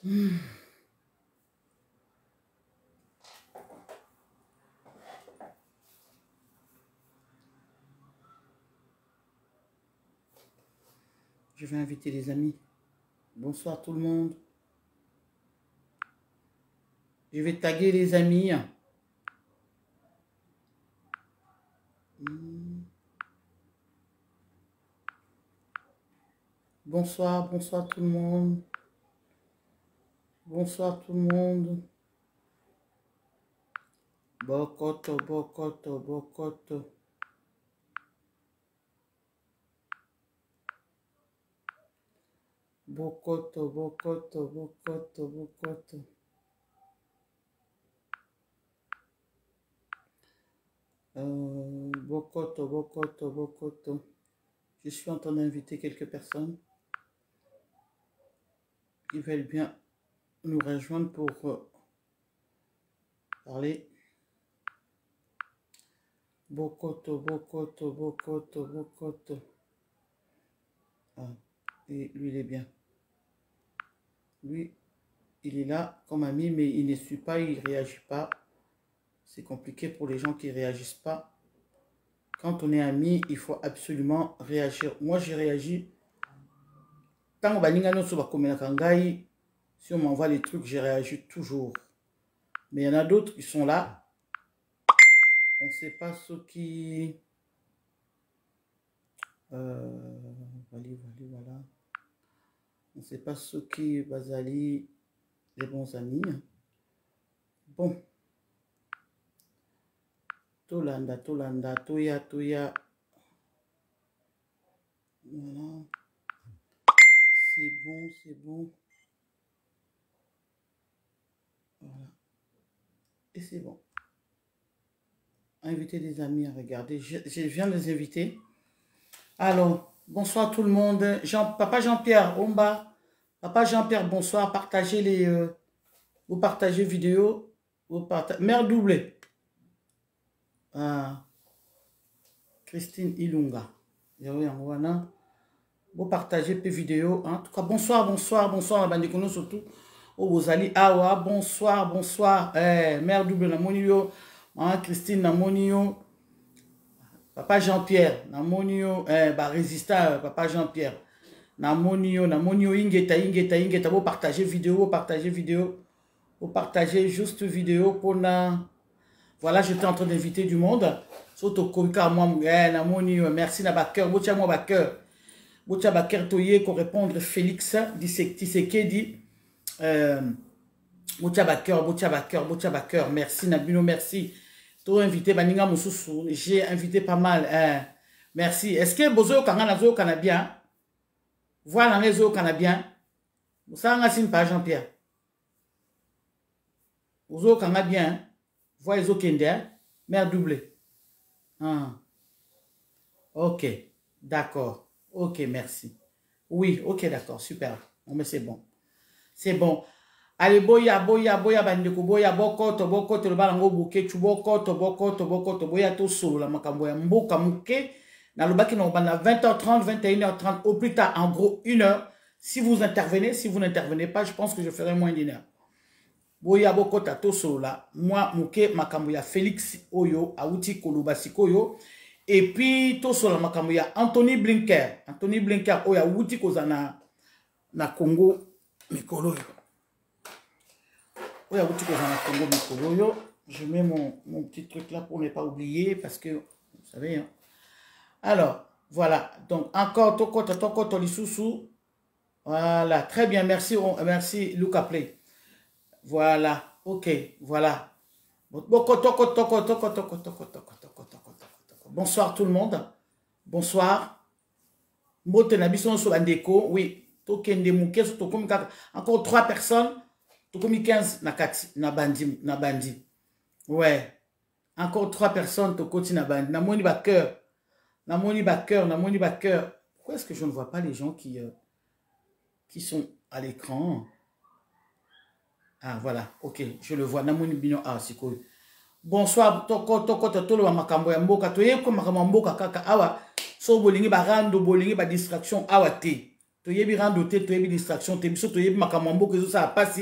Hmm. Je vais inviter les amis. Bonsoir tout le monde. Je vais taguer les amis. Hmm. Bonsoir, bonsoir tout le monde. Bonsoir tout le monde. Bokoto, bokoto, bokoto. Bokoto, bokoto, bokoto, bokoto. Bokoto, bokoto, bokoto. Je suis en train d'inviter quelques personnes qui veulent bien nous rejoindre pour parler. Bokoto, bokoto, bokoto, bokoto. Ah, et lui, il est bien. Lui, il est là comme ami, mais il ne suit pas, il ne réagit pas. C'est compliqué pour les gens qui ne réagissent pas. Quand on est ami, il faut absolument réagir. Moi, j'ai réagi. Tant que si on m'envoie les trucs, j'ai réagi toujours. Mais il y en a d'autres qui sont là. On ne sait pas ce qui... voilà. On ne sait pas ce qui... Bazali, les bons amis. Bon. Tolanda, Tolanda, Toya, Toya. Voilà. C'est bon, c'est bon. Voilà. Et c'est bon. Inviter des amis à regarder. Je viens de les inviter. Alors, bonsoir tout le monde. Papa Jean-Pierre, Omba. Papa Jean-Pierre, bonsoir. Partagez les... vous partagez vidéo. Mère doublée. Ah. Christine Ilunga. Vous partagez les vidéos. En tout cas, bonsoir, bonsoir, bonsoir. La bande surtout. Oh, vous allez. Awa, bonsoir, bonsoir. Mère double, la monio. Christine, la monio. Papa Jean-Pierre, na monio. Résistant, Papa Jean-Pierre. Na monio, ingeta. Vous partagez vidéo, Vous partagez juste vidéo pour na. Voilà, j'étais en train d'inviter du monde. Surtout Koika, moi, na monio. Merci, na backer. Botia, moi, backer. Botia, backer, toye, qu'on répondre Félix, Tshisekedi. Botia, backer. Merci, Nabino, merci. Tout invité, Baninga Moussoussou. J'ai invité pas mal. Merci. Est-ce que Bozo Kangana Zo Canabien? Voilà les Zo Canabien. Vous savez, pas Jean-Pierre. Bozo Canabien. Voyez Zo Kender. Mère doublée. Ah. Ok. D'accord. Ok, merci. Oui, ok, d'accord. Super. Bon, mais c'est bon. C'est bon. Allez, boya, bandeko, boya, bokoto, le balango bouquet, tu bokoto, boya, tout solo, la makamboya, mboka mouke, na lobaki na obana 20h30, 21h30, au plus tard, en gros, 1h. Si vous intervenez, si vous n'intervenez pas, je pense que je ferai moins d'1 heure. Boya, bokota, tout solo, là. Moi, mouke, makamboya, Félix Oyo, Aouti Kolobasikoyo, et puis, tout solo, makamboya, Anthony Blinker, Oya, Aouti Kozana, na Congo, Mikolo. Oui, je mets mon petit truc là pour ne pas oublier parce que, vous savez, hein. Alors, voilà. Donc, encore, Tokoto, Lissousou. Voilà, très bien. Merci, merci, Luca Play. Voilà, ok, voilà. Bonsoir tout le monde. Bonsoir. Oui, encore 3 personnes. Tokomi 15 na bandi. Ouais. Encore 3 personnes tokoti na bandi. Na moni ba cœur. Pourquoi est-ce que je ne vois pas les gens qui sont à l'écran? Ah voilà, ok, je le vois. Na moni bino siko. Bonsoir, tolo wa makambo ya mboka. Toye ko makambo mboka kaka awa. So bolingi ba rando, bolingi ba distraction awa te. toyebi randote toyebi distraction te biso toyebi makamambo que ça passe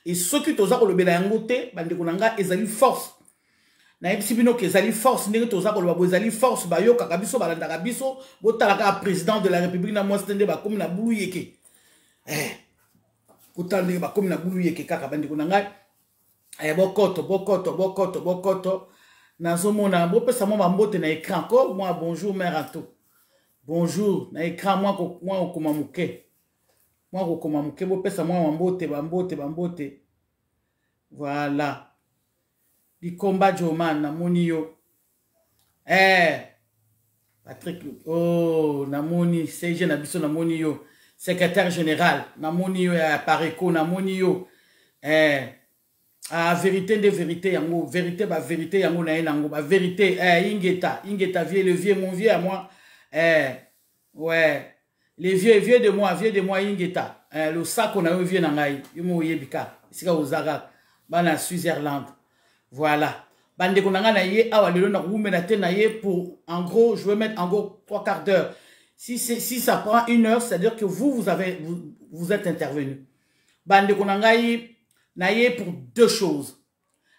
et ceux qui toza ko lobela yango te bande konanga ezali force na yebisi bino ke ezali force ndenge toza ko loba ezali force ba yo kaka biso balanda biso botalaka président de la république na mwasi tende ba comme na bulu yeke kutande ba comme na bulu yeke kaka bande konanga bokoto nazomona bopesa mo bambote na écran ko moi bonjour mère Anto bonjour na écran moi okoma muke bopesa mo bambote voilà di combat Joman namoni yo Patrick oh namoni CG na biso namoni yo secrétaire général namoni yo ya Pareco namoni yo vérité de vérité yango vérité ba vérité yango na yango ba vérité ingeta vieux le vieux mon vieux à moi ouais les vieux de moi ingeta le sac on a eu vieux na ngai yumo yebika sika ozaga bana Switzerland voilà bande konanga na ye awa lelo na kumena te na ye pour en gros je vais mettre en gros 3/4 d'heure si ça prend 1 heure c'est à dire que vous êtes intervenu bande konanga naye pour 2 choses.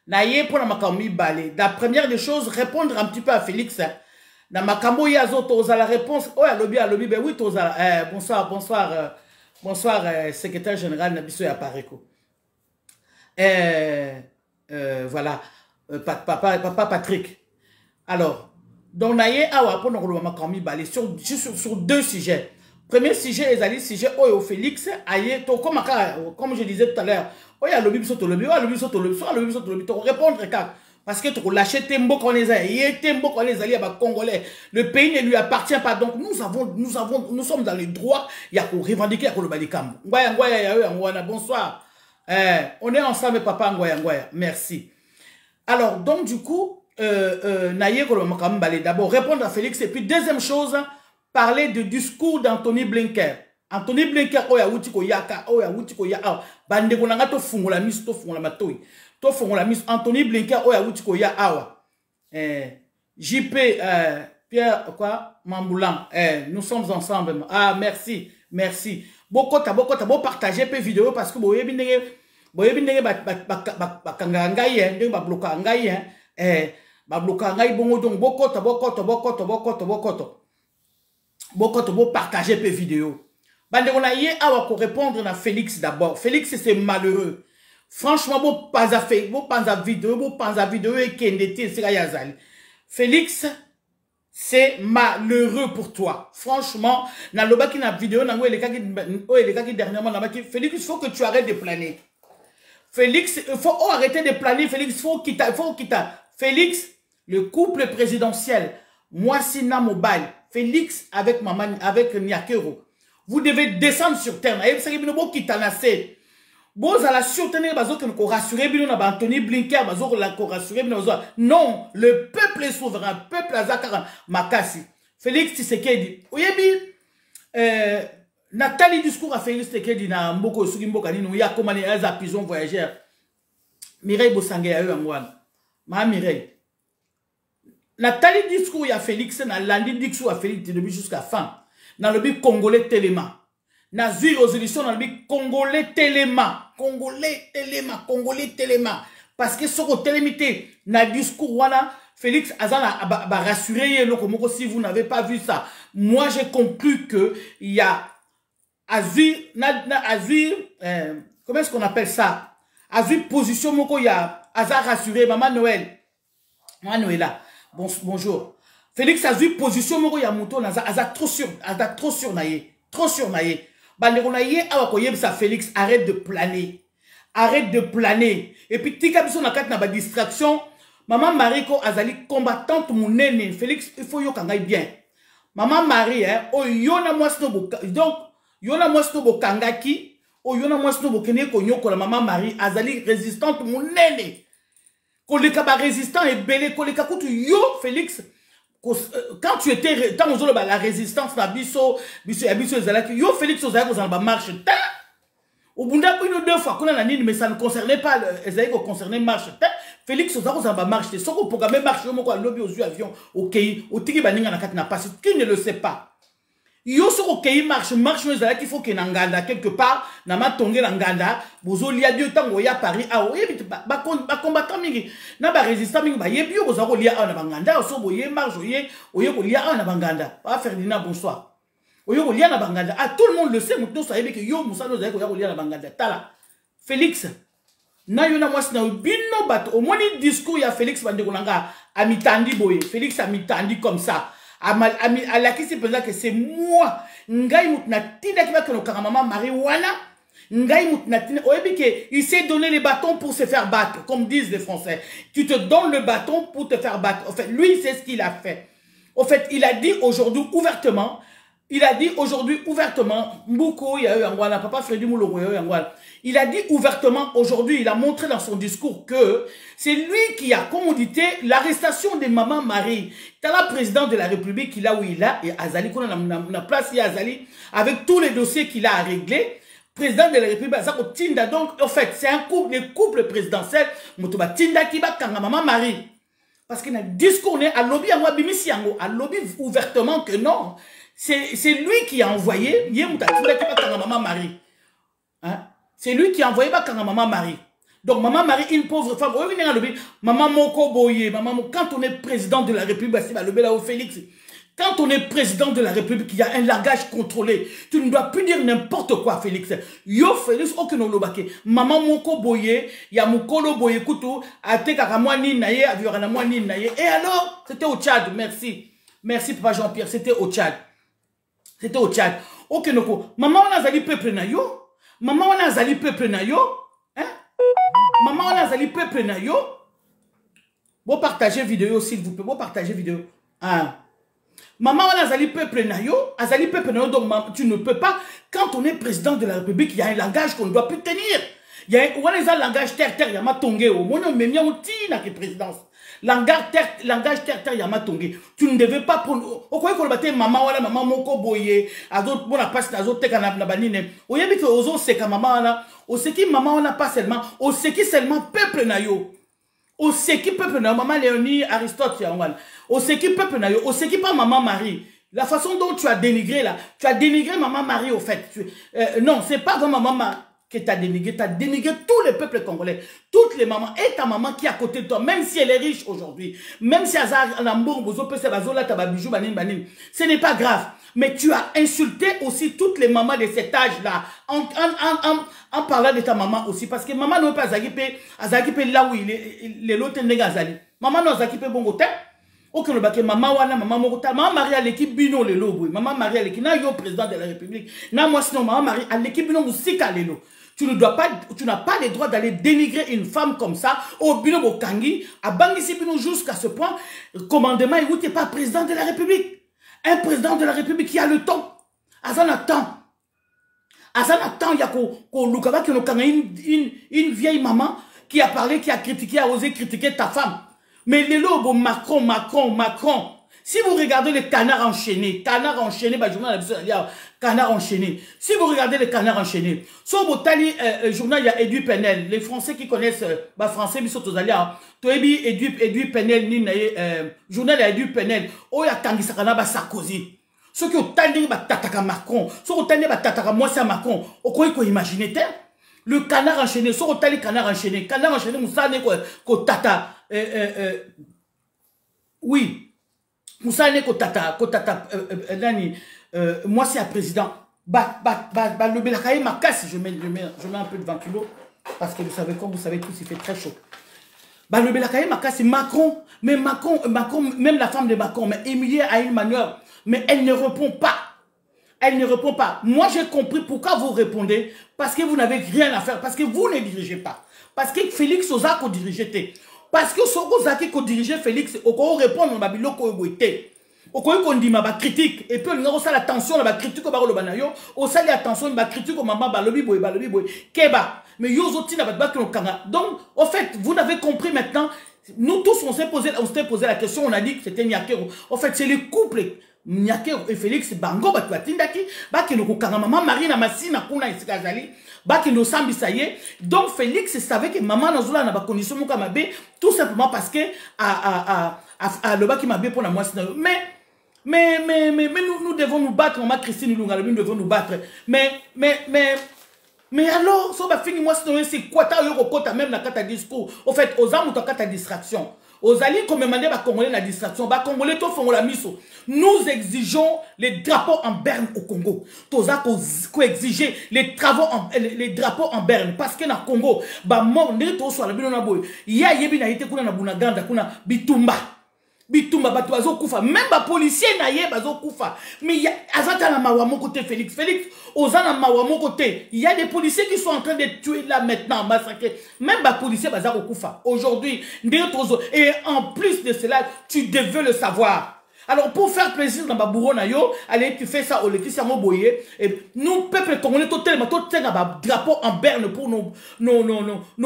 Naye pour la makambo balé. La première des choses, répondre un petit peu à Félix. Na makambo yazo toza la réponse. Oh ya lobby ben oui toza. Bonsoir secrétaire général Nabiso ya Pareco. Voilà papa Patrick. Alors donc naye awa pour nous makambo balé sur 2 sujets. Premier sujet ezali sujet oyo Félix aye to comme je disais tout à l'heure. Oh, il y a le biso to lobby, to répondre car parce que tu lâcher tembo qu'on les a, tembo qu'on les a liés à Congolais. Le pays ne lui appartient pas donc nous sommes dans les droits, il y a pour revendiquer à Kolobalikam. Ngoya, bonsoir. On est ensemble papa Ngoya. Merci. Alors donc du coup naye Kolobalikam balé d'abord répondre à Félix et puis deuxième chose parler du discours d'Anthony Blinken. Anthony Blinken oya wutiko yaka bande konanga to fungola miso to fungola matoi to fungola miso Anthony Blinken oya wutiko ya awa JP Pierre quoi Mamboulan nous sommes ensemble merci bokota bo partager pe vidéo parce que boyebi ndenge bakanga ngai ndenge ba bloquer ngai ba bloquer ngai bongo donc bokota bo partager pe vidéo. Bande on a hier à répondre à Félix d'abord. Félix c'est malheureux. Franchement, bon pas à faire, bon pas à vidéo et Kendete c'est Yazali. Félix c'est malheureux pour toi. Franchement, na loba qui na vidéo na les cas qui dernièrement na baki Félix il faut que tu arrêtes de planer. Félix il faut arrêter de planer. Félix faut quitter. Félix le couple présidentiel Mwasi na mobile. Félix avec maman avec Niakero. Vous devez descendre sur terre. Anthony Blinken, non, le peuple est souverain. Peuple Azakara Makasi. Félix Tshisekedi. Nathalie discours à Félix Tshisekedi na Mboko Sugimboka Nino ya komane za pigeon voyageur. Mireille Bosangé a eu un Ma Mireille. Nathalie discours à Félix na lundi discours à Félix depuis jusqu'à fin. Dans le but congolais téléma. Dans une résolution dans le but congolais téléma. Parce que ce que télémité, dans le discours, voilà, Félix Azana a rassuré le Komoko si vous n'avez pas vu ça. Moi, j'ai conclu que il y a Azur, comment est-ce qu'on appelle ça? Azur position, Moko, il y a Azar rassuré, Maman Noël. Maman Noël, bonjour. Félix a vu position moko ya moto naza trop sûr naye. Bande konaye awa koyeb sa Félix arrête de planer. Et puis tika biso na kat na ba distraction, maman Marie ko azali combattante monene. Félix il faut yo kangai bien. Maman Marie o yona mwasno boka. Donc yona mwasno bokangaki, o yona mwasno bokene ko nyoko la maman Marie azali résistante monene. Koleka ba résistant et belé koleka kutu yo Félix. Quand tu étais tant aux la résistance na biso ezalaki yo Félix ozalaki kozala ba marche ta au bunda une ou 2 fois qu'on a mais ça ne concernait pas ezalaki concernait marche ta Félix ozalaki kozala ba marche te soko programmer marche yo moko lobby aux avions OK otiki baninga na kati na passe qui ne le sait pas Yo soko kei marche nous ala qu'il faut que nanganda quelque part na ma tongé nganda bozo lia dio tango ya Paris a oyebi ba combattant mingi na ba résistant mingi ba yebi yo bozo lia a na banganda so boye marche oye ko lia a na banganda ba Ferdinand bonsoir oye ko lia na banganda ah tout le monde le sait muto sa yebi que yo musa no za ko lia na banganda tala Félix na yo na mwasi na bino bato au moins discours ya Félix bande konanga amitandi boye Félix amitandi comme ça à la qui c'est que c'est moi ngai mutna tinda ki ba kono kanga maman marijuana ngai mutna tinda oyebi que il s'est donné les bâtons pour se faire battre comme disent les Français tu te donnes le bâton pour te faire battre en fait lui c'est ce qu'il a fait en fait il a dit aujourd'hui ouvertement Mbouko ya yangwana papa Freddy Moulongo ya yangwana il a dit ouvertement aujourd'hui il a montré dans son discours que c'est lui qui a commandité l'arrestation de maman Marie Tala président de la République il a où il a et Azali qu'on a na place il Azali avec tous les dossiers qu'il a à régler président de la République Azako Tinda donc en fait c'est un couple les couples présidentiels Motoba Tinda qui va kanga maman Marie parce qu'il a discours à lobby à moi bimisi yango à lobby ouvertement que non c'est lui qui a envoyé maman Marie. Hein? C'est lui qui a envoyé maman Marie. Donc maman Marie, une pauvre femme. Maman Moko Boye, quand on est président de la République, Félix. Quand on est président de la République, il y a un langage contrôlé. Tu ne dois plus dire n'importe quoi, Félix. Yo Félix, aucun olobake. Maman Moko Boye, ya Mukolo Boye Koutou, ate kakamwani naye, avioranamwani naye. Et alors, c'était au Tchad, merci. Merci Papa Jean-Pierre, c'était au Tchad. C'était au Tchad. Ok, noko. Maman, on a zali peuple na yo. Maman, on a zali peuple na yo. Hein? Maman, on a zali peuple na yo. Bon, partagez vidéo, s'il vous plaît. Bon, partagez vidéo. Ah. Maman, on a zali peuple na yo. Azali peuple na yo. Donc, tu ne peux pas. Quand on est président de la République, il y a un langage qu'on ne doit plus tenir. Il y a un langage terre-terre, il y a ma tongue. Mon nom, mais il y a un présidence. Langage terre yama tongue. Tu ne devais pas prendre. Au quoi qu'on battait maman wala maman moko boye. Azot bon la passe azot teka na banine. Oyebi que ozo seka maman wala. O seki maman wala pas seulement. O seki seulement peuple na yo. O seki peuple na maman Léonie Aristote ya wala. O seki peuple na yo. O seki pas maman Marie. La façon dont tu as dénigré là. Tu as dénigré maman Marie au fait. Non, c'est pas vraiment maman que tu as dénigré tous les peuples congolais, toutes les mamans, et ta maman qui est à côté de toi, même si elle est riche aujourd'hui, même si elle a un ce n'est pas grave. Mais tu as insulté aussi toutes les mamans de cet âge-là, en parlant de ta maman aussi, parce que maman n'a pas azakipé là où il est l'autre négazali. Maman n'a azakipé bon côté. Ok, maman wana maman mokota maman Marie à l'équipe bino le lobo maman Marie à l'équipe na yo président de la République na moi sinon maman Marie à l'équipe bino musika lelo. Tu n'as pas le droit d'aller dénigrer une femme comme ça au bino bokangi à bangisi bino jusqu'à ce point commandement et vous n'êtes pas président de la République. Un président de la République qui a le temps. Azan attend il y a lukaba qui une vieille maman qui a parlé, qui a critiqué, a osé critiquer ta femme. Mais les lobos Macron. Si vous regardez les canards enchaînés, canard enchaîné. Si vous regardez les canards enchaînés, sur Botali, journal, il y a Edu Penel. Les Français qui connaissent, français, ils sont aux alliés. Toebi, Edu Penel, journal, il y a Edu Penel. Oh, il y a Tanguy Sakana, Sarkozy. Ceux qui ont tanné, Tataka Macron. Ceux qui ont tanné, Tataka Moissa Macron. Au quoi, il faut imaginer, le canard enchaîné, sur Otali, canard enchaîné, Moussane, Tata, oui. Moussane Kotata, Nani, moi c'est un président. Le Belakaye m'a cassé, je mets un peu de 20 kilos, parce que vous savez, comme vous savez tous, il fait très chaud. Le Belakaye m'a cassé, Macron, même la femme de Macron, mais Emilie a une manœuvre, mais elle ne répond pas. Elle ne répond pas. Moi j'ai compris pourquoi vous répondez, parce que vous n'avez rien à faire, parce que vous ne dirigez pas. Parce que Félix Ozako dirigeait. Parce que Ozaki ko dirigeait Félix, on répond à Babiloko Oboité. On dit ma critique. Et puis on a l'attention à la critique au barreau banayo. On a l'attention à la critique au maman balobi boy. Keba. Mais yozoti na batba que kanga. Donc, en fait, vous n'avez compris maintenant. Nous tous, on s'est posé la question. On a dit que c'était Nyakero. En fait, c'est le couple. Nyakero et Félix Bango Batouatindaki. Baki no kanga maman Marina Massina Kuna et Sikazali. Baki no sambi ça y est. Donc Félix savait que maman Nazoula n'a pas condition mukamabe tout simplement parce que le baki m'a pour la moitié. Mais Mais nous devons nous battre, maman Christine Lunga, nous devons nous battre. Mais alors, ça va finir, moi, c'est quoi, t'as eu au même la carte discours. Au fait, aux âmes, t'as carte distraction. Aux alliés, comme demandé, va Congolais la distraction, va Congolais, tout font la mise. Nous exigeons les drapeaux en berne au Congo. Tous qu'on exiger les drapeaux en berne. Parce que dans le Congo, bah, mort, n'est tout soit la bino na boy. Ya yebi na ite kuna na bunaganda, kuna bitumba. Bitumba batu bazo kufa même ba policier na ye bazo kufa mais azata na mawa mon côté Félix ozana mawa mon côté il y a des policiers qui sont en train de tuer là maintenant massacrer même ba policier bazo kufa aujourd'hui et en plus de cela tu devais le savoir. Alors pour faire plaisir dans Babouro na yo, allez tu fais ça au Laetitia Moboye et nous peuple congolais totalement drapeau en berne pour nos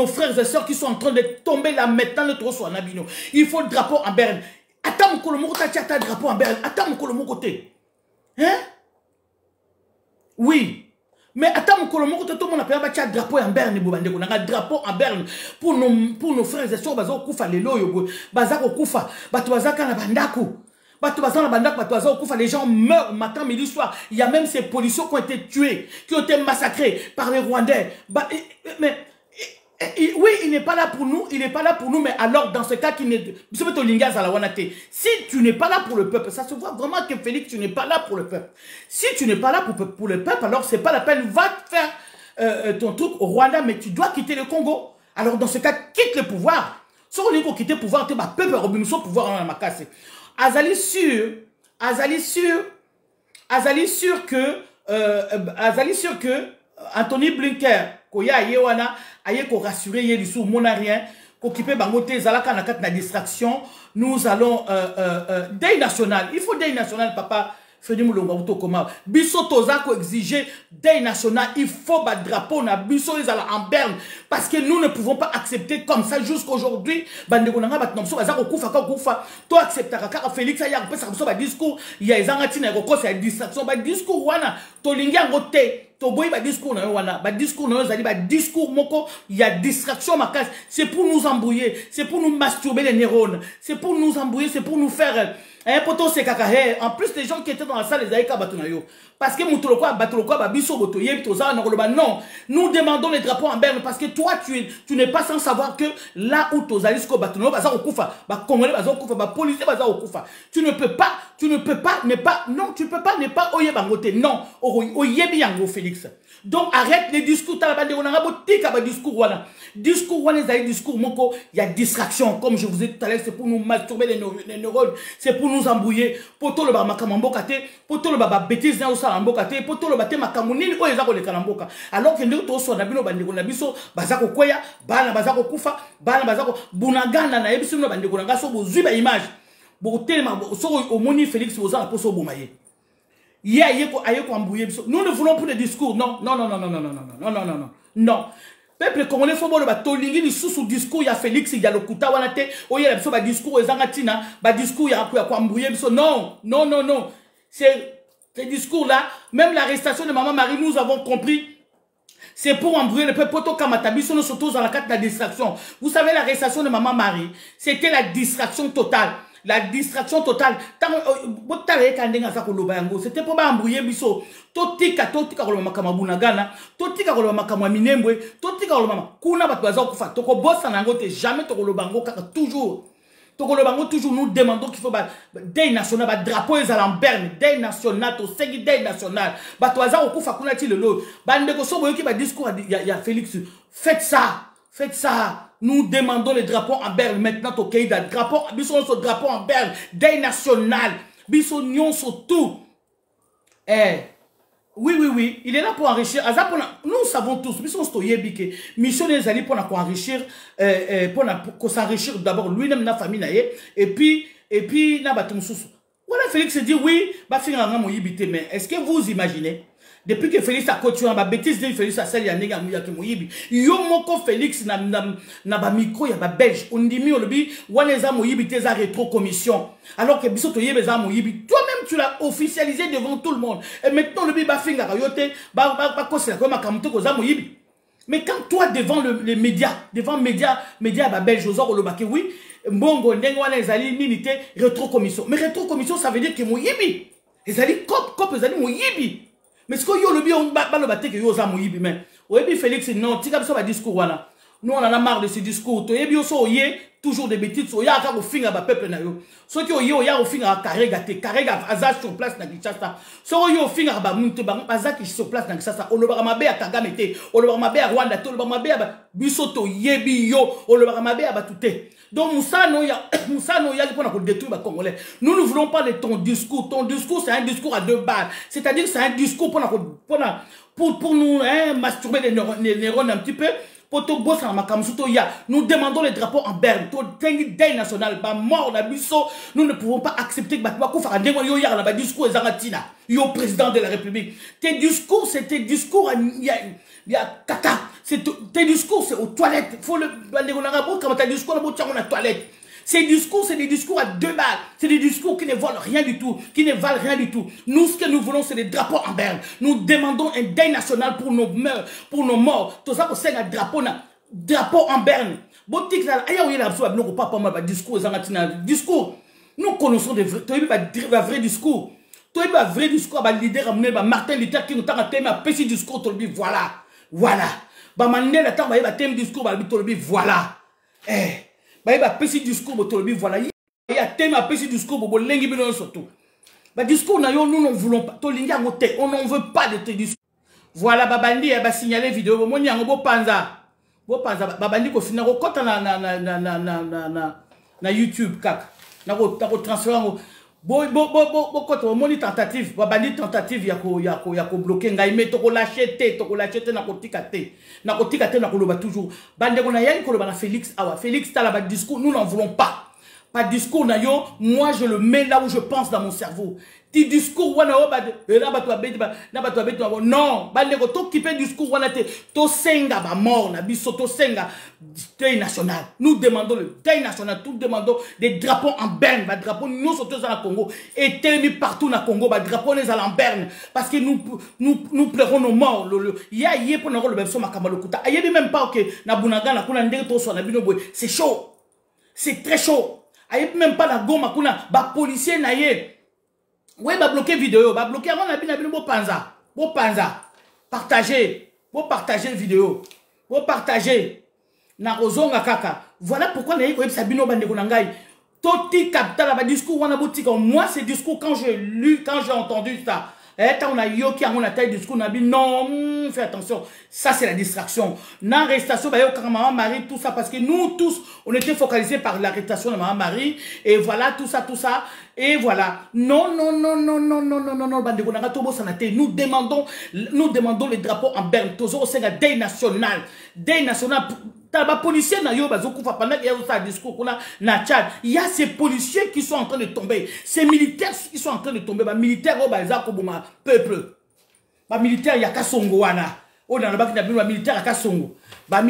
frères et sœurs qui sont en train de tomber là maintenant le trop soit nabino. Il faut le drapeau en berne. Attends mon colomo côté tu drapeau en berne. Attends mon colomo côté. Hein? Oui. Mais attends mon colomo côté tout le monde appelle un drapeau en berne bobande on a un drapeau en berne pour nos frères et sœurs bazo kufa lelo yo bazako kufa batu bazaka na bandako. Les gens meurent matin, midi, soir. Il y a même ces policiers qui ont été tués, qui ont été massacrés par les Rwandais. Oui, il n'est pas là pour nous, mais alors dans ce cas, si tu n'es pas là pour le peuple, ça se voit vraiment que Félix, tu n'es pas là pour le peuple. Si tu n'es pas là pour le peuple, alors c'est pas la peine, va faire ton truc au Rwanda, mais tu dois quitter le Congo. Alors dans ce cas, quitte le pouvoir. Si on est quitter le pouvoir, tu vas peuple remis son pouvoir dans la macasse. Azali sûr que Anthony Blinken koya yewana aye ko rassurer yelisu monarien ko kipe bangote zalaka na kat na distraction nous allons deuil national il faut deuil national papa Fedi Moulonga Wuto Koma biso toza ko exiger deuil national il faut ba drapeau na biso ezala en berne parce que nous ne pouvons pas accepter comme ça jusqu'aujourd'hui bandeko nanga bat nomso baza ko kufa ka kufa to acceptaka ka Félix aya ko pesa ba discours ya ezangati na ko kosa distraction ba discours wana to lingia ngote to boy ba discours na wana ba discours na zali ba discours moko il y a distraction makasi c'est pour nous embrouiller c'est pour nous masturber les neurones c'est pour nous embrouiller c'est pour nous faire un poteau c'est caca. En plus, les gens qui étaient dans la salle, les aïka batunayo. Parce que non, nous demandons les drapeaux en berne parce que toi, tu n'es pas sans savoir que là où tu es tu ne peux pas ne pas oye bangote. Non, oyebi yango Félix. Donc arrête les discours discours discours moko, il y a distraction comme je vous ai dit tout à l'heure, c'est pour nous masturber les neurones, c'est pour nous embrouiller, pour tout le makamambo kate, pour tout le bêtise na osalambo kate, pour tout le bate makamunini o ezako le kalamboka. Alors que nous to so na bino bandeko na biso bazako kweya, bana bazako kufa, bana bazako bunaganda na ebiso no bandeko nga so bozui ba image. Bo telema so omoni Félix bozala poso bomaye. Nous ne voulons plus de discours. Non. Non. Peuple congolais faut le tolingi ni sous discours ya Félix ya lokuta wana te oye la biso ba discours ezangatina ba discours ya ko embrouiller biso non. C'est ces discours là, même l'arrestation de maman Marie nous avons compris. C'est pour embrouiller le peuple. Poto kamatabiso nous surtout dans la carte de la distraction. Vous savez l'arrestation de maman Marie, c'était la distraction totale. La distraction totale. C'était pour embrouiller biso. Totika le makamabuna gana. Totika le makamwa minembwe. Totika le mama. Kuna batwaza kufa. Toko bossa nangote jamais toko le bango kaka toujours. Toko le bango toujours nous demandons qu'il faut deuil national, drapeau est en berne, deuil national, to segui deuil national. Batwaza kufa kuna ti lelo. Bandeko sobo yoki ba discours ya Félix. Faites ça. Nous demandons les drapeaux en berne maintenant au Keïda. Drapeau, bisson sur drapeau en berne, deuil national, bisson nyon sur tout. Oui, il est là pour enrichir. Nous savons tous, bisson stoyebike, mission des alliés pour enrichir, pour s'enrichir d'abord lui-même na famille naie, et puis na batum sous. Voilà, Félix se dit oui, bah finir en moyibité, mais est-ce que vous imaginez? Depuis que Félix a continué à bêtise de Félix a sali nega mouya ke moyibi. Yo moko Félix na ba micro ya ba belge. On dit mi olobi waneza moyibi te za rétro commission. Alors que biso to yebe za moyibi. Toi-même tu l'as officialisé devant tout le monde. Et maintenant le bi ba finga yote ba kosela ko makamto ko za moyibi. Mais quand toi, devant les médias, médias, belge, oui, Mbongo, Ndengwana, Ezali, Ninite, rétrocommission. Mais rétrocommission, ça veut dire que Moyibi. Ezali, cop, Ezali, Moyibi. Mais ce que yo le bi, on va le battre que yo za Moyibi, mais. Oyebi Félix, non, tika biso ba discours, voilà. Nous, on en a marre de ce discours. Toyebi, so yé, toujours des bêtises, so ya, au fin, à peuple, na yo. So ki yo ya, au fin, à Karega, Azaz sur place, na Kinshasa. So yo, au fin, à Bamunte, Azaz qui sur place, na Kinshasa. On le baramabe à Kagame, on le baramabe à Rwanda, on le baramabe à Bisoto, Yebi, yo, on le baramabe à Batouté. Donc, Moussa, non, il y a pour détruire les Congolais. Nous ne voulons pas de ton discours. Ton discours, c'est un discours à deux balles. C'est-à-dire que c'est un discours pour nous masturber les neurones un petit peu. Nous demandons les drapeaux en berne. National, mort, nous ne pouvons pas accepter que discours yo président de la République. Tes discours, c'est tes discours, il y a caca. Tes discours, c'est aux toilettes. Il faut le quand tes discours, on a toilette. Ces discours, c'est des discours à deux balles. C'est des discours qui ne valent rien du tout. Qui ne valent rien du tout. Nous, ce que nous voulons, c'est des drapeaux en berne. Nous demandons un deuil national pour nos morts. Tout ça, c'est un drapeau en berne. Discours. Nous connaissons des vrais discours. Toi, il y a un vrai discours, un leader, Martin Luther King, un petit discours, voilà. Voilà. Voilà. Il y a un petit discours, voilà. Il y a un petit discours, discours, nous n'en voulons pas. On n'en veut pas de tes discours. Voilà, Babandi, il va signaler vidéo. Moi, il y a un beau panza. Babandi, ko fina ko kota na YouTube, kak. Na ko transférer. Moni tentative, babandi tentative yako bloquer ngai mais toko lâcher na kotika te na koloba toujours. Bande ko na yali koloba na Félix awa. Félix tala ba discours, nous n'en voulons pas. Pas discours na yo, moi je le mets là où je pense dans mon cerveau. Ti discours wana o ba non, bande ko to kipe discours wana te to senga ba mort na biso to senga deuil national. Nous demandons le deuil national, nous demandons des drapeaux en berne, ba drapeaux nous sommes tous en Congo et mis partout na Congo, ba drapeaux les en berne parce que nous pleurons nos morts. Il y a hier pour le même son makamalo kuta. Il y a même pas que na bunaga na kuna ndenge to so na bino boy. C'est chaud. C'est très chaud. Il y a même pas la goma kuna ba policier na ye. Ouais, bah bloquer vidéo, bah bloquer avant la bine bo panza. Partagez vidéo. Bo partager. Na rozonga kaka. Voilà pourquoi na yiko sabino bande kunangai. Toti capital ba discours wana boutique. Moi ces discours quand j'ai entendu ça. On a yo qui a mon taille discours na bi non, fais attention. Ça c'est la distraction. L'arrestation ba yo maman Marie tout ça parce que nous tous on était focalisés par l'arrestation de maman Marie et voilà tout ça et voilà. Non bande konanga tobo sanate. Nous demandons les drapeaux en berne. Toujours c'est un deuil national. Les policiers pendant qu'il y a un discours na Tchad, il y a ces policiers qui sont en train de tomber, ces militaires qui sont en train de tomber, les militaires peuple, les militaires Yakasongo wana, on a le militaire Yakasongo. Les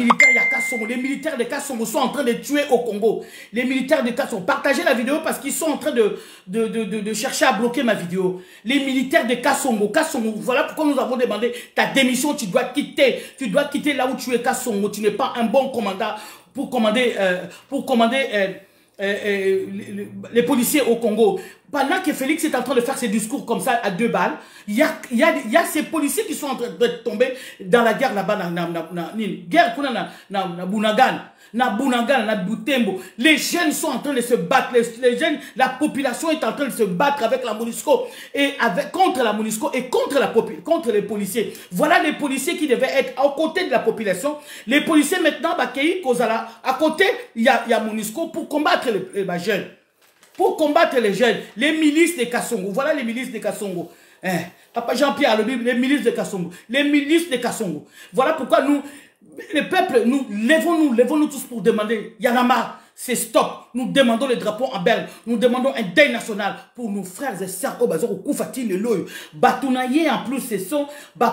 militaires de Kassongo sont en train de tuer au Congo. Les militaires de Kassongo, partagez la vidéo parce qu'ils sont en train de chercher à bloquer ma vidéo. Les militaires de Kassongo, voilà pourquoi nous avons demandé ta démission, tu dois quitter là où tu es Kassongo. Tu n'es pas un bon commandant pour commander les policiers au Congo. Pendant que Félix est en train de faire ses discours comme ça à deux balles, il y a ces policiers qui sont en train de tomber dans la guerre là-bas, na Bunagan, na Butembo. Les jeunes sont en train de se battre, les jeunes, la population est en train de se battre avec la MONUSCO et contre la MONUSCO et contre les policiers. Voilà les policiers qui devaient être à côté de la population. Les policiers maintenant, à côté, il y a MONUSCO pour combattre les jeunes. Pour combattre les jeunes, les milices de Kassongo. Voilà les milices de Kassongo. Papa Jean-Pierre, les milices de Kassongo. Les milices de Kassongo. Voilà pourquoi nous, les peuples, levons-nous tous pour demander, Yanama, c'est stop. Nous demandons les drapeaux en berne. Nous demandons un deuil national pour nos frères et sœurs. Au Koufati, le loy. Batounaye, en plus, ce sont,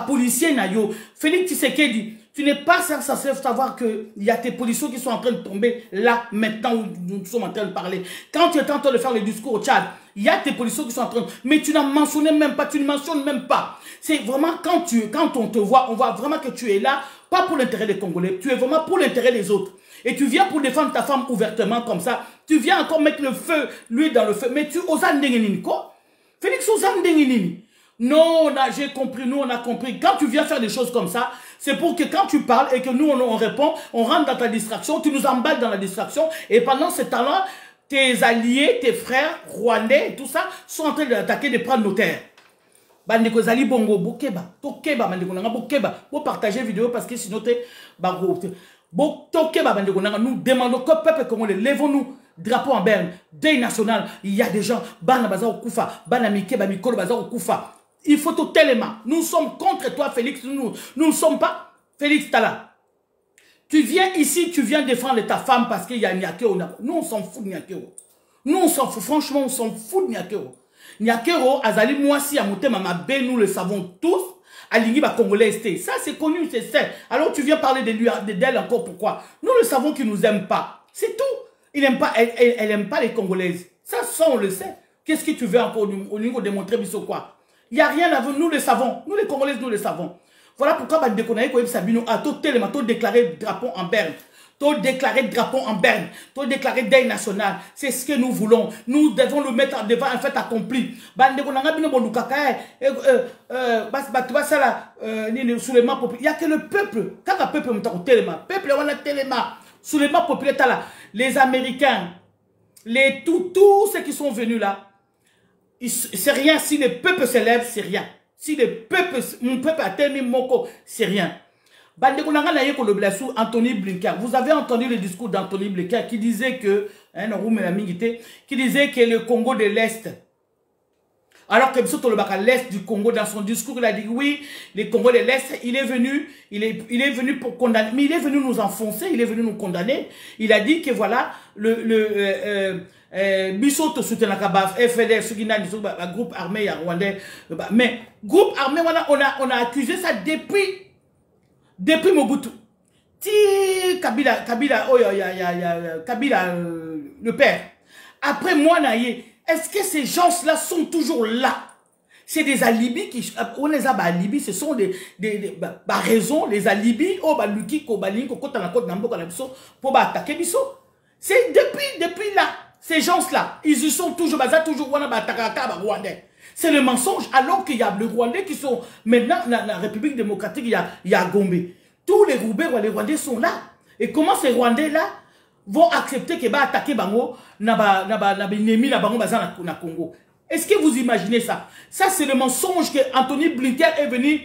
policiers, nayo. Félix Tshisekedi, tu n'es pas censé savoir qu'il y a tes policiers qui sont en train de tomber là, maintenant, où nous sommes en train de parler. Quand tu es en train de faire le discours au Tchad, il y a tes policiers qui sont en train de... Mais tu n'as mentionné même pas, tu ne mentionnes même pas. C'est vraiment, quand on te voit, on voit vraiment que tu es là pas pour l'intérêt des Congolais, tu es vraiment pour l'intérêt des autres. Et tu viens pour défendre ta femme ouvertement comme ça, tu viens encore mettre le feu, lui dans le feu, mais tu oses ndengenini quoi? Félix ose ndengenini. Non, j'ai compris, nous on a compris. Quand tu viens faire des choses comme ça, c'est pour que quand tu parles et que nous on répond, on rentre dans ta distraction, tu nous emballes dans la distraction, et pendant ce temps-là, tes alliés, tes frères rwandais et tout ça sont en train d'attaquer, de prendre nos terres. Bandeko zali bongo bokeba, tokeba bandeko nanga bokeba, pour partager vidéo parce que sinon t'es bago. Tokeba bandeko nanga, nous demandons que peuple congolais, levons-nous, drapeau en berne, deuil national, il y a des gens, bana baza okufa, bana mikeba mikolo baza okufa. Il faut tout tellement. Nous sommes contre toi, Félix. Nous ne sommes pas Félix Tala. Tu viens ici, tu viens défendre ta femme parce qu'il y a Nyakero. Nous, on s'en fout de Nyakero. Nous, on s'en fout. Franchement, on s'en fout de Nyakero. Nyakero, Azali, moi, si, Amoute, Mama B, nous le savons tous. Alingi, ba Congolais, ça, c'est connu, c'est ça. Alors, tu viens parler de lui, d'elle encore, pourquoi? Nous le savons qu'il ne nous aime pas. C'est tout. Il n'aime pas, elle n'aime pas les Congolaises. Ça, on le sait. Qu'est-ce que tu veux encore au niveau de démontrer, biso quoi? Il n'y a rien à voir, nous le savons. Nous les Congolais, nous le savons. Voilà pourquoi bah, Sabino a tout tellement déclaré drapeau en berne. Tout déclaré drapeau en berne. Tout déclaré deuil national. C'est ce que nous voulons. Nous devons le mettre devant un fait accompli. Il n'y a que le peuple. Quand le peuple les Américains, tous ceux qui sont venus là, c'est rien. Si le peuple s'élève, c'est rien. Si le peuple, mon peuple a terminé Moko, c'est rien. Anthony Blinken. Vous avez entendu le discours d'Anthony Blinken qui disait que, le Congo de l'Est, alors que l'Est du Congo, dans son discours, il a dit oui, le Congo de l'Est, il est venu pour condamner, mais il est venu nous enfoncer, il est venu nous condamner. Il a dit que voilà, Bisoto Soutenakaba, FLR, groupe armé rwandais. Mais groupe armé, on a accusé ça depuis Mobutu. Ti Kabila, le père. Après moi, est-ce que ces gens-là sont toujours là? C'est des alibis qui, on les a alibis, ce sont des raisons, les alibis, pour attaquer Biso. C'est depuis là. Ces gens-là, ils y sont toujours, c'est le mensonge, alors qu'il y a les Rwandais qui sont maintenant dans la République démocratique, il y a Gombe. Tous les Rwandais sont là. Et comment ces Rwandais-là vont accepter qu'ils vont attaquer Bango, na Congo? Est-ce que vous imaginez ça? Ça, c'est le mensonge que Anthony Blinken est venu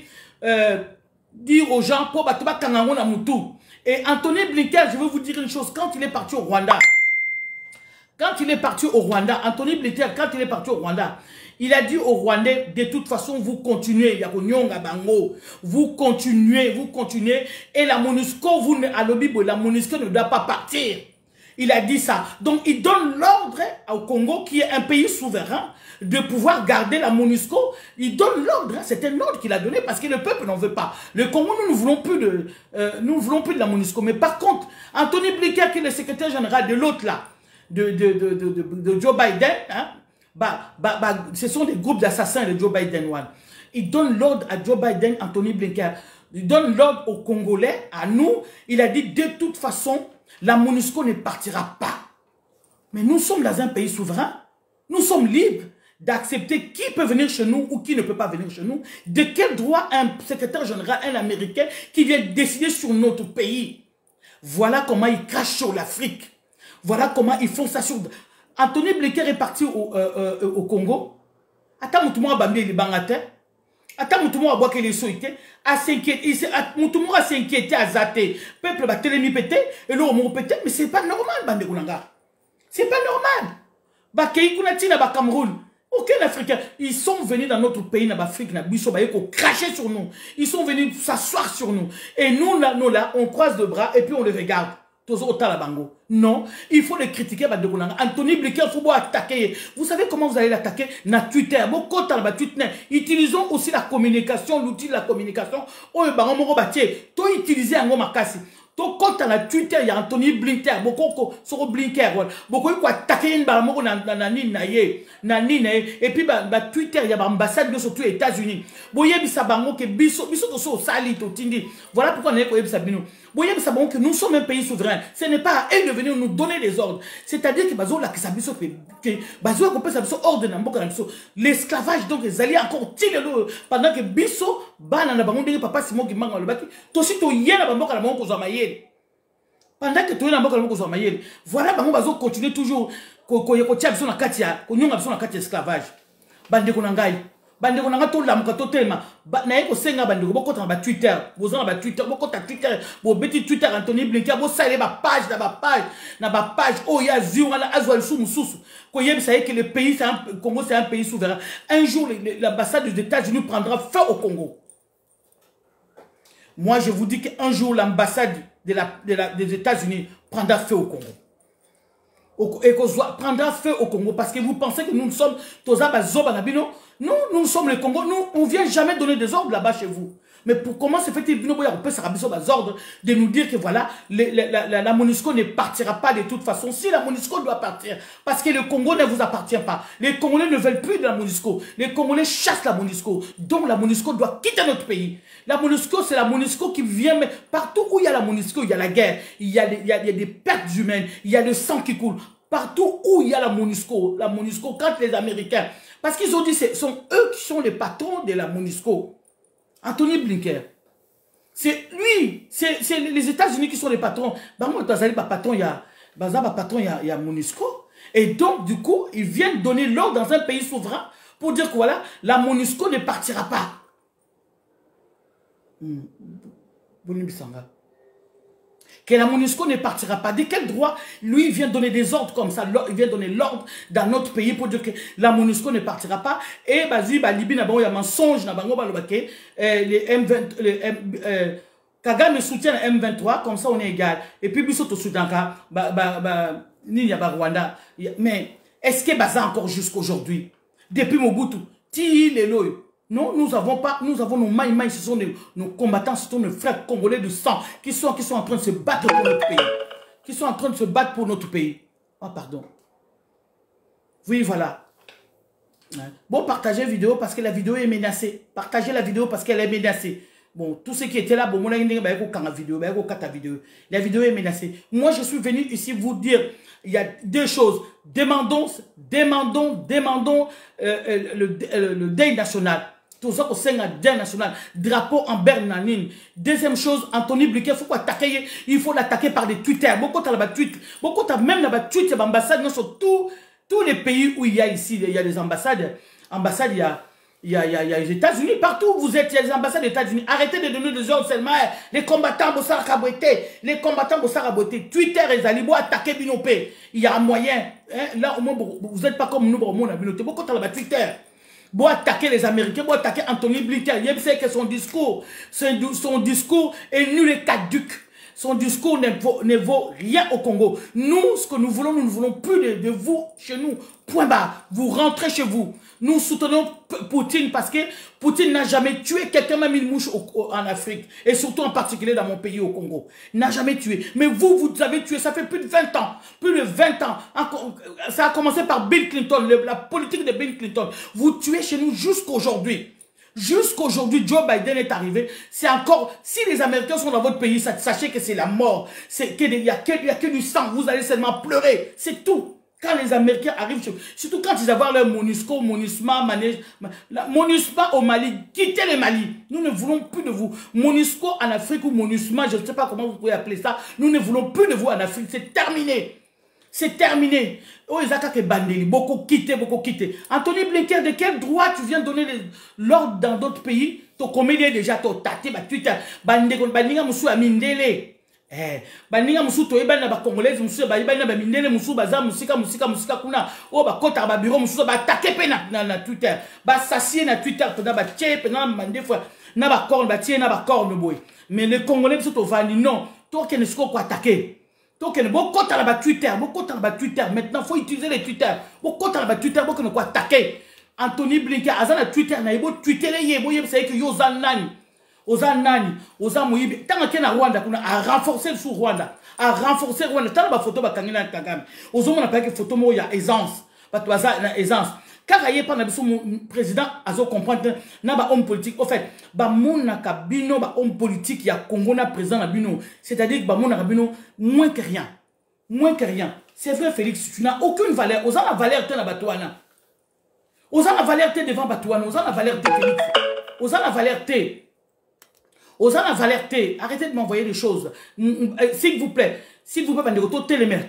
dire aux gens pour Batuba Kangango na Moutou. Et Anthony Blinken, je vais vous dire une chose, quand il est parti au Rwanda, Anthony Blinken, quand il est parti au Rwanda, il a dit aux Rwandais, de toute façon, vous continuez, vous continuez, et la MONUSCO, la MONUSCO ne doit pas partir. Il a dit ça. Donc, il donne l'ordre au Congo, qui est un pays souverain, de pouvoir garder la MONUSCO. Il donne l'ordre, c'est un ordre qu'il a donné, parce que le peuple n'en veut pas. Le Congo, nous ne voulons plus de la MONUSCO. Mais par contre, Anthony Blinken, qui est le secrétaire général de l'autre là, de Joe Biden, hein, ce sont des groupes d'assassins de Joe Biden. Il donne l'ordre à Joe Biden, Anthony Blinken. Il donne l'ordre aux Congolais, à nous. Il a dit, de toute façon, la MONUSCO ne partira pas. Mais nous sommes dans un pays souverain. Nous sommes libres d'accepter qui peut venir chez nous ou qui ne peut pas venir chez nous. De quel droit un secrétaire général, un Américain, qui vient décider sur notre pays? Voilà comment ils crachent sur l'Afrique. Voilà comment ils font ça sur... Anthony Blinken est parti au Congo. Attends, Moutoumou a bambé les bangates. Attends, Moutoumou a boire les soïtés. Moutoumou a s'inquiété à zaté. Peuple va télémi pété. Et l'eau m'a pété. Mais c'est pas normal, bande Goulanga. C'est pas normal. Bakei Kounatina, ba Cameroun. Aucun Africain. Ils sont venus dans notre pays, dans l'Afrique, dans Bissau, ils cracher sur nous. Ils sont venus s'asseoir sur nous. Et nous là, on croise le bras et puis on les regarde. Non, il faut les critiquer. Anthony Blinken, il faut attaquer. Vous savez comment vous allez l'attaquer? Na Twitter. Utilisons aussi la communication, l'outil de la communication. Utilisez un makasi. To compte na Twitter, il y a Anthony Blinker, beaucoup sur Blinker, beaucoup quoi attaquer une barre et puis Twitter, il y a l'ambassade de surtout les États-Unis. Boye bisa bango que biso to so sali to tindi. Voilà pourquoi on est koye bisa bino. Boye bisa bango que nous sommes un pays souverain. Ce n'est pas à eux de venir nous donner des ordres. C'est-à-dire que bazo la que ça biso que bazo ko pesa biso ordre na mboka na biso. L'esclavage donc les alliés encore tilelo pendant que biso bana na bango ndenge papa Simon Kimanga lobaki to si to yena ba mboka na bango ko zo mayele. Pendant que tu es dans le monde, voilà, on va continuer toujours ko tia biso na kati ya ko nyonga biso na kati ya esclavage. Bande ko nangai. Bande ko nanga to lamuka to telema. Na yeko senga bande ko bokota na Twitter. Bozana ba Twitter, bokota Twitter, bo beti Twitter Anthony Blinker, bo sale ba page na ba page oh ya ziwa na azwa sou mususu. Ko yeb ça que le pays Congo c'est un pays souverain. Un jour l'ambassade des États-Unis prendra feu au Congo. Moi je vous dis qu'un jour l'ambassade des États-Unis prendra feu au Congo. Et qu'on prendra feu au Congo parce que vous pensez que nous sommes nous sommes le Congo, nous on vient jamais donner des ordres là-bas chez vous. Mais pour comment se fait-il de nous dire que voilà, la MONUSCO ne partira pas de toute façon. Si la MONUSCO doit partir, parce que le Congo ne vous appartient pas. Les Congolais ne veulent plus de la MONUSCO. Les Congolais chassent la MONUSCO. Donc la MONUSCO doit quitter notre pays. La MONUSCO, c'est la MONUSCO qui vient, mais partout où il y a la MONUSCO, il y a la guerre, il y a des pertes humaines, il y a le sang qui coule. Partout où il y a la MONUSCO, quand les Américains, parce qu'ils ont dit que ce sont eux qui sont les patrons de la MONUSCO. Anthony Blinker. C'est lui, c'est les États-Unis qui sont les patrons. Moi, patron, il y a MONUSCO. Et donc, du coup, ils viennent donner l'ordre dans un pays souverain pour dire que voilà, la MONUSCO ne partira pas. Que la MONUSCO ne partira pas. De quel droit, lui, il vient donner des ordres comme ça, il vient donner l'ordre dans notre pays pour dire que la MONUSCO ne partira pas. Et Libye, il y a un mensonge, les M20, Kagame soutient le M23, comme ça on est égal. Et puis, Bissot Soudanka, Rwanda. Mais est-ce que Baza encore jusqu'aujourd'hui, depuis Mobutu, non, nous avons nos maïmaïs, ce sont nos combattants, ce sont nos frères congolais de sang qui sont en train de se battre pour notre pays. Qui sont en train de se battre pour notre pays. Ah, pardon. Oui, voilà. Bon, partagez la vidéo parce que la vidéo est menacée. Partagez la vidéo parce qu'elle est menacée. Bon, tous ceux qui étaient là, bon, la vidéo est menacée. Moi, je suis venu ici vous dire, il y a deux choses. Demandons le deuil national. Tout ça, c'est un deuil national. Drapeau en Bernanine. Deuxième chose, Anthony Blinker, il faut l'attaquer par des Twitter. Beaucoup de tweets. Beaucoup de même la tweet, l'ambassade, sur tous les pays où il y a ici, il y a des ambassades. Il y a les États-Unis, partout où vous êtes, il y a les ambassades des États-Unis. Arrêtez de donner des ordres seulement. Les combattants Bossara Kaboté, Twitter et Zalibo attaquer Binopé. Il y a un moyen. Là, au moins, vous n'êtes pas comme nous, on a Binopé. Beaucoup de Twitter. Bon attaquer les Américains, bon attaquer Anthony Blinker. Il sait que son discours est nul et caduc. Son discours ne vaut rien au Congo. Nous, ce que nous ne voulons plus de vous chez nous. Point barre. Vous rentrez chez vous. Nous soutenons Poutine parce que Poutine n'a jamais tué quelqu'un, même une mouche en Afrique. Et surtout en particulier dans mon pays, au Congo. Il n'a jamais tué. Mais vous avez tué, ça fait plus de 20 ans. Plus de 20 ans. Ça a commencé par Bill Clinton, la politique de Bill Clinton. Vous tuez chez nous jusqu'aujourd'hui. Jusqu'aujourd'hui, Joe Biden est arrivé. C'est encore, si les Américains sont dans votre pays, sachez que c'est la mort. Il n'y a que du sang. Vous allez seulement pleurer. C'est tout. Quand les Américains arrivent, surtout quand ils avaient leur MONUSCO, MONUSMA, MONUSMA au Mali, quittez le Mali. Nous ne voulons plus de vous. MONUSCO en Afrique ou MONUSMA, je ne sais pas comment vous pouvez appeler ça. Nous ne voulons plus de vous en Afrique. C'est terminé. C'est terminé. Oh, ils ont bandé. Beaucoup quitté. Anthony Blinker, de quel droit tu viens donner l'ordre dans d'autres pays? Ton comédien déjà, ton tâté, Twitter, bandinga moussou à Mindele. Bandinga moussou, toi, na ba congolaise, moussou, ba Mindele, moussou, baza, musika, kuna. Oh, ba kota, ba bureau, moussou, ba take na Twitter. Ba sassier na Twitter, pena ba tche, pena mande fois, na ba corne, ba tche, na ba corne, boy. Mais les Congolais, moussou, to vani, non. Toi, qui ne sais quoi attaquer. Donc, beaucoup de Twitter, maintenant, il faut utiliser les Twitter. Beaucoup de Twitter, beaucoup de attaquer. Anthony Blinker, Azana Twitter, na ibo Twitter, vous savez que Yozan Nani. Oza nani, oza moyibi. Tant que na Rwanda, a renforcer sur Rwanda. A renforcer Rwanda. Tant que photo ba kangina Kagame. Ozo mon appelle que photo mo ya aisance. Parce que na aisance. Car aye pas na biso président azo comprendre na ba homme politique. En fait, ba mona kabino ba homme politique ya Congo na président na bino. C'est-à-dire que ba mona kabino moins que rien. Moins que rien. C'est vrai Félix, tu n'as aucune valeur. Oza la valeur te na batouana. Oza la valeur te devant batouana. Oza la valeur te Félix. Oza la valeur te. Oza la valeur te. Arrêtez de m'envoyer des choses. S'il vous plaît. S'il vous plaît, tout le maire.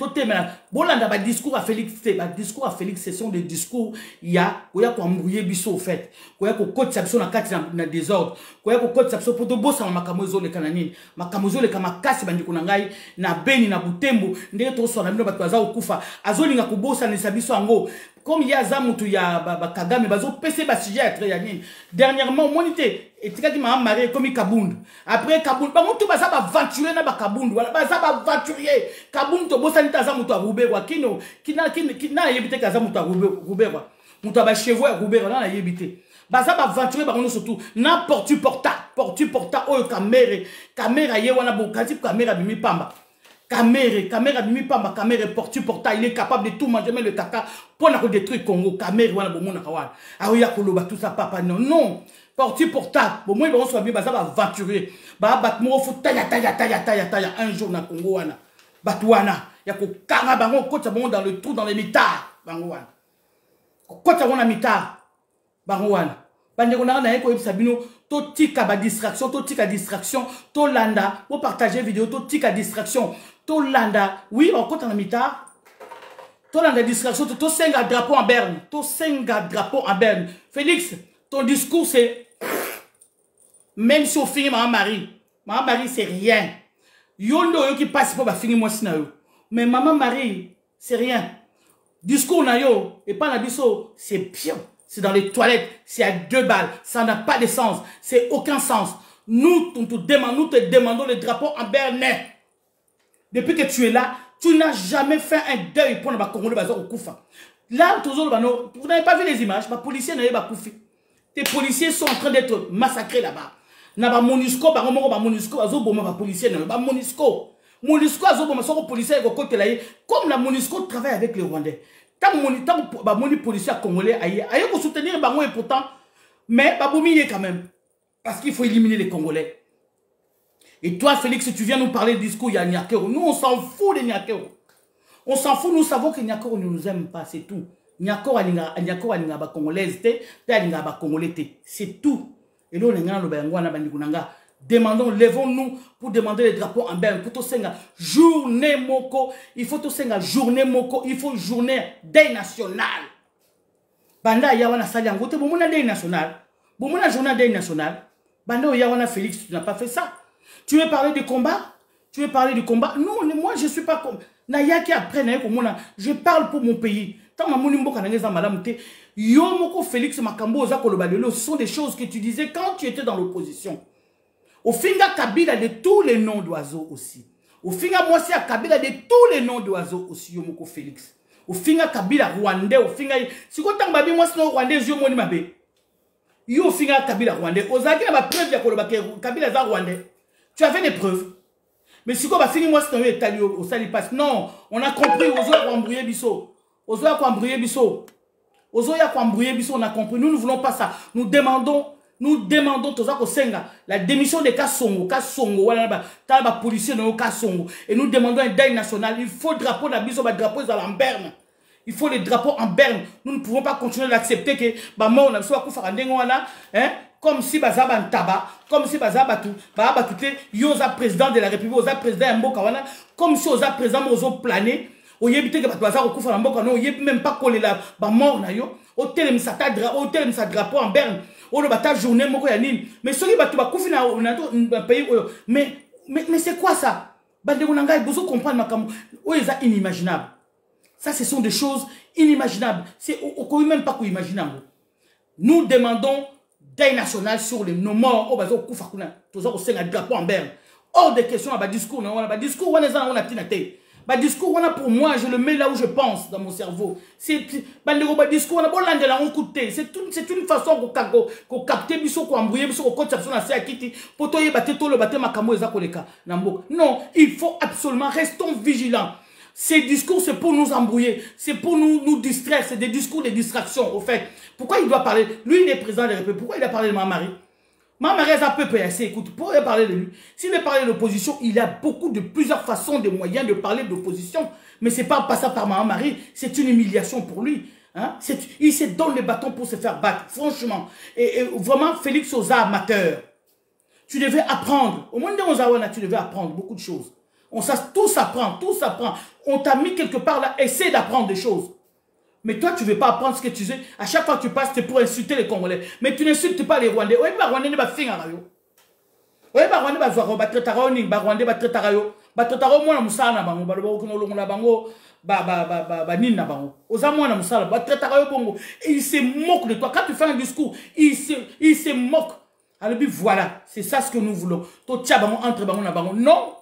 Bolanda, ba discours à Félix, discours à Félix, ce sont des discours, il y a quoi embrouiller biso au fait. Il y a quoi côté sabso na kati na désordre. Il y a quoi côté sabso pour de bossa na makamozo le kanani. Makamozo le kamakasi bandi kunangai na beni na butembo. Ndenge to so na bino batwaza okufa. Azolinga kubosa na sabiso ango. Comme il y a zamutu ya Kagame bazo PC ba sujet ya nini. Dernièrement monité et tika ki ma marié comme Kabund. Après Kabund, ba mutu baza ba aventurer na ba Kabund. Wala baza ba aventurier. Kabund to bosa nita za mutu Ruberwa kino kina yebite kaza mutu Ruberwa. Mutu ba chevaux Ruberwa na yebite. Baza ba aventurer ba surtout na portu porta oyo caméra ye wana bo kanti caméra bimi pamba. Caméra bimi pamba caméra portu porta il est capable de tout manger mais le caca pour na détruire Congo caméra wana bo mona kawana. Ah ya koloba tout ça papa non. Portu porta bon moi on soit bien baza ba aventurer. Ba batmo fu taya un jour na Congo wana. Batouana, ya ko kanga bango kota bango dans le trou dans les mitards bango wana. Kota wana mitard bango wana. Bande ko na ko sabino to tika ba distraction, to landa pour partager vidéo to tika distraction, to landa. Oui, on kota na mitard. To landa distraction, to senga drapeau en berne. Félix, ton discours c'est même si au fin ma Marie c'est rien. Yondo yo qui passe pour ba fini moi sina yo. Mais maman Marie, c'est rien. Discours na yo et pas na biso, c'est bien. C'est dans les toilettes, c'est à 2 balles, ça n'a pas de sens, c'est aucun sens. Nous te demandons le drapeau en berne. Depuis que tu es là, tu n'as jamais fait un deuil pour le Congolais bazar au Koufa. Là, vous n'avez pas vu les images, les policiers n'avaient pas Koufi. Tes policiers sont en train d'être massacrés là-bas. Naba Monusco, Monusco, Azoboma, policier, Naba Monusco. Monusco, Azoboma, son policier, comme la Monusco travaille avec les Rwandais. Tant que policier congolais, aïe pour soutenir Bango et pourtant, mais Baboumi quand même. Parce qu'il faut éliminer les Congolais. Et toi, Félix, si tu viens nous parler du discours, il y a Nyakero. Nous, on s'en fout de Nyakero. On s'en fout, nous savons que Nyakero ne nous aime pas, c'est tout. Nyakero alinga ba congolaise, alinga ba congolais, c'est tout. Et nous, demandons, levons-nous pour demander les drapeaux en berne. Pour tout senga journée moko, il faut tout senga journée moko, il faut journée deuil national. Banda yawana sali angote, bon mon deuil national. Bon mon journée deuil national. Banda yawana Félix, tu n'as pas fait ça. Tu veux parler du combat? Non, moi je suis pas comme Nayaki après je parle pour mon pays. Tant ma monimbo kanangeza madame te yo moko Félix Makambo oza kolobalelo, ce sont des choses que tu disais quand tu étais dans l'opposition. Au finga Kabila de tous les noms d'oiseaux aussi. Au finga Mwasi à Kabila de tous les noms d'oiseaux aussi yo moko Félix. Au finga Kabila Rwandais, au finga si ko tang babi Mwasi no Rwandais yo moni mabe. Yo au finga Kabila Rwandais, ozaki na ba preuve ya kolobake Kabila za Rwandais. Tu avais des preuves. Mais si on va finir moi c'est au sali passe. Non, on a compris aux autres embrouiller biso. Aux autres embrouiller biso. Aux autres embrouiller biso, on a compris. Nous ne voulons pas ça. Nous demandons Toza Kosenga la démission de Kassongo, voilà ba policier no Kassongo et nous demandons un deuil national. Il faut drapeau na biso ba drapeau za en Il faut les drapeaux en berne. Nous ne pouvons pas continuer d'accepter que ba mort na biso akufaka ndengo wana, hein? Comme si bazaba ntaba, comme si bazaba tout, yoza président de la République, oza président mboka wana, comme si oza président mozo plané, oyebite que bazaza okufa na mboka no, oyeb même pas coller la ba mort na yo, hôtel misata drapeau en berne, o le bata journée moko ya nini, mais soki batu bakufi na pays mais c'est quoi ça? Bandeko nanga bozo comprendre makambo, oza inimaginable. Ça ce sont des choses inimaginables. C'est on même pas imaginer. Nous demandons deuil national sur nos morts au bazo koufa kuna toza ko senga drapeau en berne hors de question ba discours on a discours on a tina te Bah, discours, on a pour moi, je le mets là où je pense dans mon cerveau. C'est discours, on a bon l'anglais, on écoute. C'est une façon qu'on capte, qu'on embrouille, qu'on compte sur la sécurité, pour toi, il battre tout le bâtiment, macamo, et non, il faut absolument, restons vigilants. Ces discours, c'est pour nous embrouiller, c'est pour nous distraire, c'est des discours de distraction, au fait. Pourquoi il doit parler? Lui, il est président de la République. Pourquoi il a parlé de ma mari? Ma mari a peu PSC, écoute, pour parler de lui. S'il veut parler de l'opposition, il a plusieurs façons, de moyens de parler de l'opposition. Mais c'est pas passé par ma mari, c'est une humiliation pour lui. Hein? Il se donne les bâtons pour se faire battre, franchement. Et vraiment, Félix Oza, amateur, tu devais apprendre. Au moins de Ozawana, tu devais apprendre beaucoup de choses. Tout s'apprend, tout s'apprend. On t'a mis quelque part là, essaie d'apprendre des choses. Mais toi, tu ne veux pas apprendre ce que tu sais. À chaque fois que tu passes, c'est pour insulter les Congolais. Mais tu n'insultes pas les Rwandais. Oui, les Rwandais ne vont pas finir. Oui, les Rwandais vont voir. Les Rwandais vont traiter. Les moi, je suis bango. Et il se moque de toi. Quand tu fais un discours, il se moque. Alors, voilà, c'est ça ce que nous voulons. Non.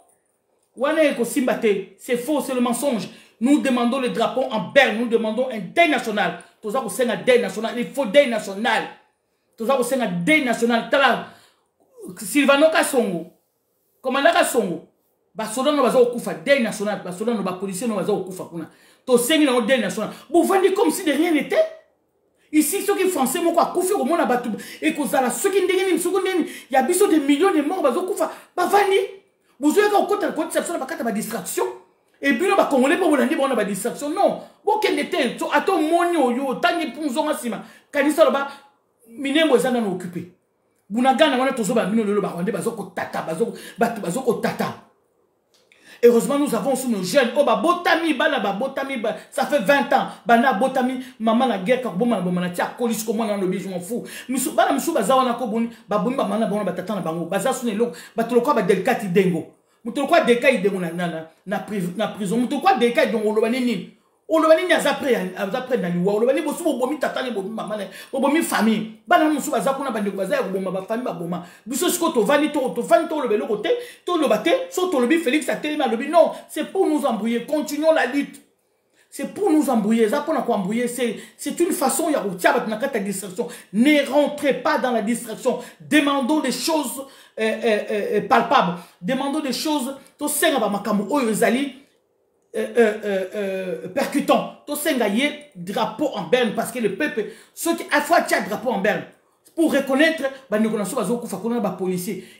C'est faux, c'est le mensonge. Nous demandons le drapeau en berne, nous demandons un deuil national. Tout ça, c'est un deuil national. Il faut deuil national. Tout ça, c'est un deuil national. Sylvano Kassongo, commandant Kassongo, Basodan no baza okufa deuil national, Basodan no policier no baza okufa kuna. To sengi na deuil national. Vous vendez comme si de rien n'était. Ici, ceux qui français m'ont koufi au monde à Batou et que ça, ceux qui n'ont il y a biso des millions de morts baza okufa. Bavani. Vous avez un côté de distraction. Et puis, on va congolais pour vous dire qu'on a une distraction. Non. Vous qui n'était à ton monio, yo, tangi punzonga sima. Kanisa loba, minembo ezana no occupé. Bunagana wana tozo ba mino lelo ba rwandais bazoko tata, bazoko tata. Heureusement, nous avons sous nos jeunes. Oh, botami, ça fait 20 ans. Bana botami, maman la guerre, quand bon, maman, tia, colis, comment on a le bijou, on fout. Missou, bana, missou, bazawana, koboni, baboni, bamana, bon, batatan, bango, bazasune, long, batolokwa, badelkati, dengo. Mutolokwa, deka, dengo, na prison. Mutolokwa, deka, dengo, olobani, olobani, après, naniwa, olobani, bosu, bobomi, tatane, bobomi, maman, bobomi, famille. Bana, missou, bazakuna, bandeko, bazaya, boboma, famille, baboma. Biso, sko, to vani, to le belo côté, to le bate, so, to le bi, Félix, a télé, le non, c'est pour nous embrouiller. Continuons la lutte. C'est pour nous embrouiller. C'est une façon, il y a une distraction. Ne rentrez pas dans la distraction. Demandons des choses palpables. Demandons des choses. Percutant. Drapeau en berne. Parce que le peuple, ceux qui à fois tiennent drapeau en berne. Pour reconnaître,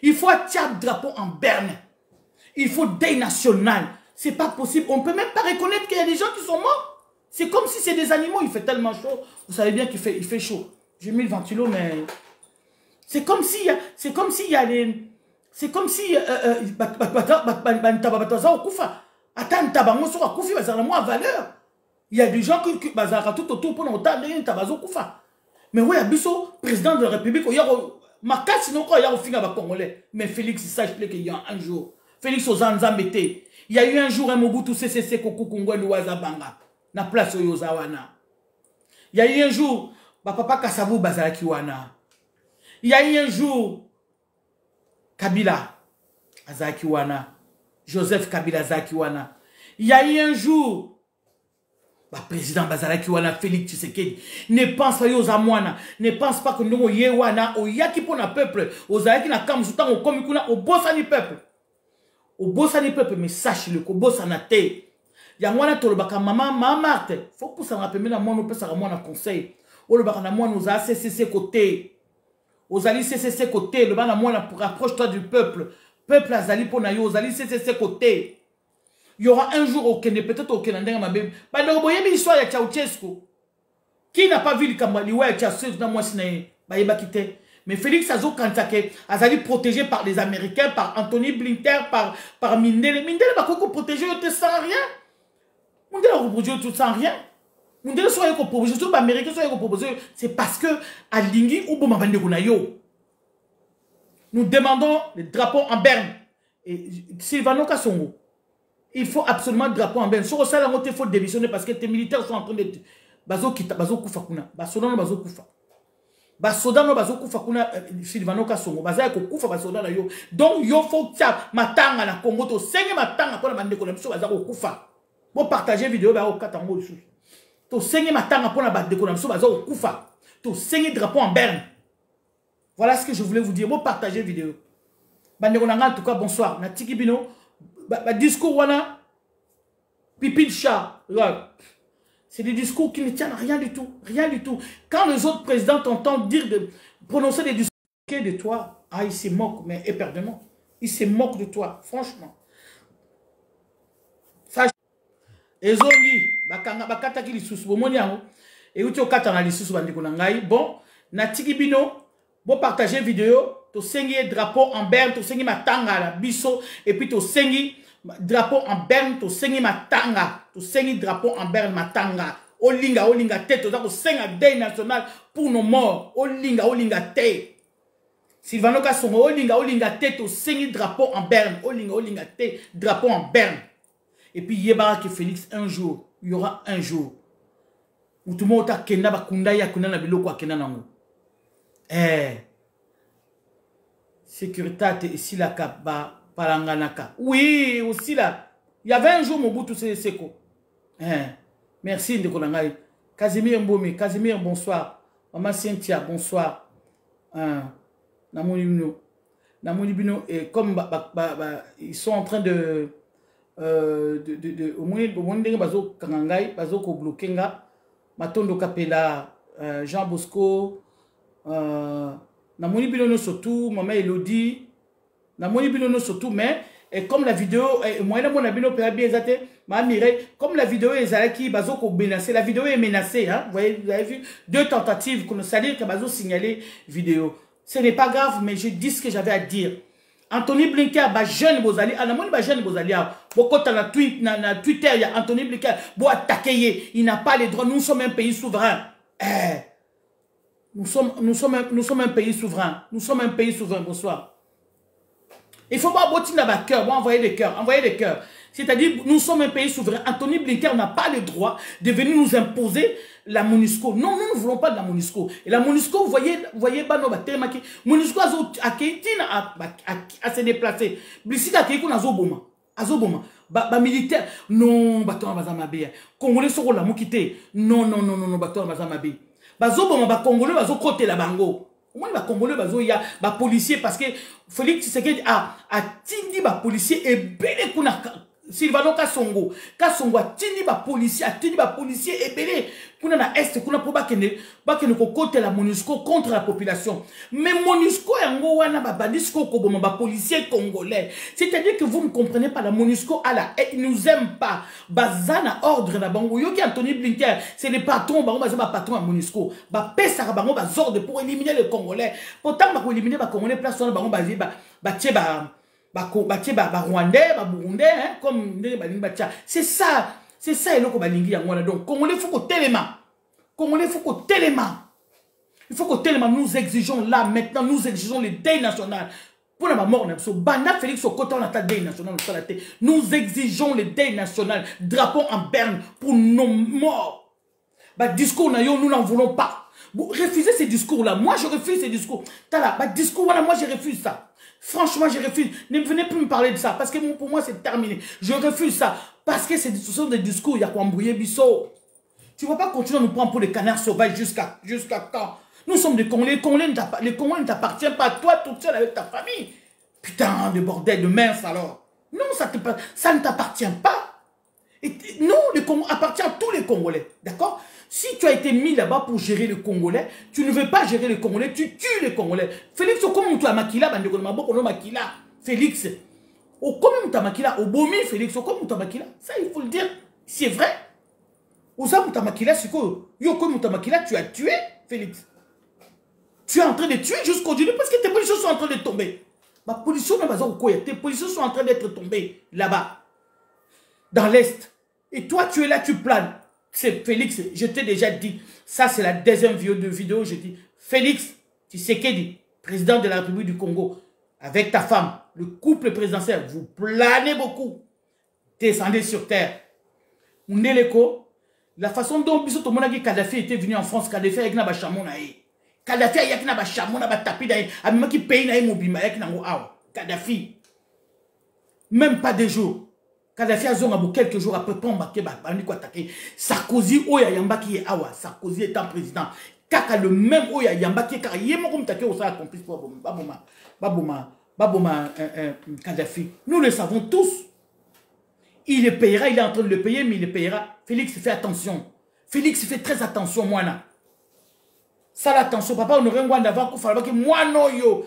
il faut tirer drapeau en berne. Il faut deuil national. C'est pas possible. On ne peut même pas reconnaître qu'il y a des gens qui sont morts. C'est comme si c'est des animaux. Il fait tellement chaud. Vous savez bien qu'il fait chaud. J'ai mis le ventilo, mais... C'est comme si il y a les... C'est comme si... Il y a des gens qui... tout autour pour nous mais oui, il y a président de la République. Il y a Congolais. Mais Félix, sache qu'il y a un jour. Félix Ozanza Mete. Il y a eu un jour un Mobutu CCC Koko Kongwe Wazabanga. Na place Yozawana. Il y a eu un jour Papa Kassavou Bazarakiwana. Il y a eu un jour Kabila Azakiwana. Joseph Kabila Azakiwana. Il y a eu un jour président Bazarakiwana Félix Tshisekedi. Ne pense pas aux Amwana. Ne pense pas que nous yewana au yaki pour le peuple. Aux Ayaki na Kamzutan au Komikuna au Bossani peuple. Au Bossani peuple, mais sache-le, au Bossana te. Yangwana tolobaka maman Marte. Faut que ça rappelle la moi nous peut ça moi un conseil. Au le baka na moi nous a CCC côté. Aux ali CCC côté, le bana moi pour rapproche-toi du peuple. Peuple azali pour na yo, aux ali CCC côté. Il y aura un jour au Kenya, peut-être au Kenya, ma bébé. Bah donc voyez l'histoire de Ceausescu. Qui n'a pas vu le Kambali ouais Ceausescu dans moi sinaye. Bah il va quitter. Mais Félix Azo Kantake, Azali protégé par les Américains, par Anthony Blinken, par Mindele. Mindele va protégé sans rien. Mindele va protéger tout sans rien. Mindele soit proposé, les Américains soit proposé. C'est parce que à Lingui ou Bomabande Gunayo. Nous demandons le drapeau en berne. Et Sylvano Kassongo. Il faut absolument le drapeau en berne. Sur le salaire, il faut démissionner parce que tes militaires sont en train de... Bazo Kita, Bazo Koufa Kuna. Bazo Bazo Koufa. Basoda no bazo kufa kuna Sylvano Kassongo baza ko kufa basoda na yo donc yo faut tia matanga na Congo to senge matanga pour bande ko na biso baza ko kufa Bon, partagez la vidéo, au katango. To sengi matanga pour la battre de Konamso, bazo koufa. To sengi drapeau en berne. Voilà ce que je voulais vous dire. Bon, partagez la vidéo. En tout cas, bonsoir. Na tiki bino. Discours, wana. Pipi de chat. C'est des discours qui ne tiennent à rien du tout. Rien du tout. Quand les autres présidents t'entendent dire prononcer des discours de toi, ah, ils se moquent, mais éperdument. Ils se moquent de toi, franchement. Ezongi, bakata ki lisusu bomoni yango. Et uti okata na lisusu bandeko na ngai. Bon, na tiki bino, bon partager vidéo, to sengi drapeau en berne, to sengi matanga la biso et puis to sengi drapeau en berne, to sengi matanga, to sengi drapeau en berne matanga. Olinga te, to zako senga day national pour nos morts. Olinga te. Sylvano Kasongo, olinga te, to sengi drapeau en berne. Olinga te, drapeau en berne. Et puis, Yébara que Félix, un jour, il y aura un jour où tout le monde a kenda bakunda ya kuna na biloko akena nango. Sécurité ici la kaba palanganaka. Oui, aussi là. Il y avait un jour Mobutu Seko. Merci de Konangai. Casimir Mbomi, Casimir, bonsoir. Maman Cynthia, bonsoir. Namouni Bino, et comme ils sont en train de au moins ndenge bazo kangangai bazo ko bloquenga Matondo Kapela, Jean Bosco, namoni bino surtout maman Elodie, namoni bino surtout, mais et comme la vidéo moi na mona bino bien exacté ma Mireille, comme la vidéo est zalaki bazo ko menacer, la vidéo est menacée, hein, vous avez vu 2 tentatives qu'on c'est-à-dire que bazo signaler vidéo. Ce n'est pas grave, mais je dis ce que j'avais à dire. Anthony Blinken, jeune Bozali, jeune Bozali, na Twitter, il y a Anthony Blinken, il n'a pas les droits, nous sommes un pays souverain. Nous sommes un pays souverain. Nous sommes un pays souverain, bonsoir. Il faut pas botter dans le cœur, envoyer des cœurs. C'est-à-dire, nous sommes un pays souverain. Anthony Blinken n'a pas le droit de venir nous imposer la MONUSCO. Non, nous ne voulons pas de la MONUSCO. Et la MONUSCO, vous voyez, MONUSCO a se déplacer. Blissi a été Azoboma. Militaire. Non, bateau Bazamabe. Congolais sont la moukité. Non, bateau Bazamabe. Bazoboma, Congolais, bazo côté la bango. Moi, les Congolais, les policiers, parce que Félix Tshisekedi a tindi les policiers et belé kuna Sylvano Kasongo a tindi les policiers et belé kuna na est kuna pour bakene ko côté la MONUSCO contre la population. Mais MONUSCO yango wana ba bandisco ko boma ba policiers congolais. C'est-à-dire que vous ne comprenez pas, la MONUSCO ils nous aiment pas. Bazana ordre na bango yoki Anthony Blinken, c'est les patrons bango ba patron à MONUSCO. Ba pesa bango ba ordre pour éliminer les Congolais. Pourtant ba ko éliminer ba Congolais place bango ba Rwandais, Burundais, hein, comme c'est ça et loko balingi yango. Donc Congolais faut que téléma. Il faut que téléma nous exigeons là maintenant, nous exigeons les deuils national. Pour la mort, Bana Félix au côté on a deuil national. Nous exigeons les deuils national, drapeau en berne pour nos morts. Discours nous n'en voulons pas. Vous refusez ces discours là. Moi je refuse ces discours. Discours voilà, moi je refuse ça. Franchement, je refuse. Ne venez plus me parler de ça. Parce que pour moi, c'est terminé. Je refuse ça. Parce que ce sont des discours. Il y a quoi embrouiller Bissot. Tu ne vas pas continuer à nous prendre pour des canards sauvages jusqu'à quand? Nous sommes des Congolais. Les Congolais ne t'appartiennent pas. Toi, toute seule avec ta famille. Putain, de bordel, de mince alors. Non, ça ne t'appartient pas. Non, le Congo appartient à tous les Congolais. D'accord? Si tu as été mis là-bas pour gérer le Congolais, tu ne veux pas gérer le Congolais, tu tues les Congolais. Félix, comme tu as makila, Félix, comme tu as makila, au bomi, Félix, comme tu as makila, ça il faut le dire, c'est vrai. Osa tu as makila, c'est quoi? Yo, comme tu as makila, tu as tué Félix. Tu es en train de tuer jusqu'aujourd'hui parce que tes positions sont en train de tomber. Tes positions sont en train d'être tombées là-bas, dans l'Est. Et toi, tu es là, tu planes. C'est Félix, je t'ai déjà dit, ça c'est la deuxième vidéo, je dis, Félix Tshisekedi, président de la République du Congo, avec ta femme, le couple présidentiel, vous planez beaucoup, descendez sur terre. La façon dont Kadhafi était venu en France, Kadhafi avec Naba Chamonae, Kadhafi avec Naba Chamona, Kadhafi, même pas des jours, Kadhafi a zonga quelques jours après Pomba Keba bandi ko attaquer Sarkozy oya yambaki e awa Sarkozy étant président kaka le même oya yambaki car yemo comme taquer au ça complice pour baboma Kadhafi. Nous le savons tous. Il le payera, il est en train de le payer mais il le payera. Félix fait attention. Félix fait très attention moi. Ça l'attention papa on aurait un d'avant pour faire que moi non yo.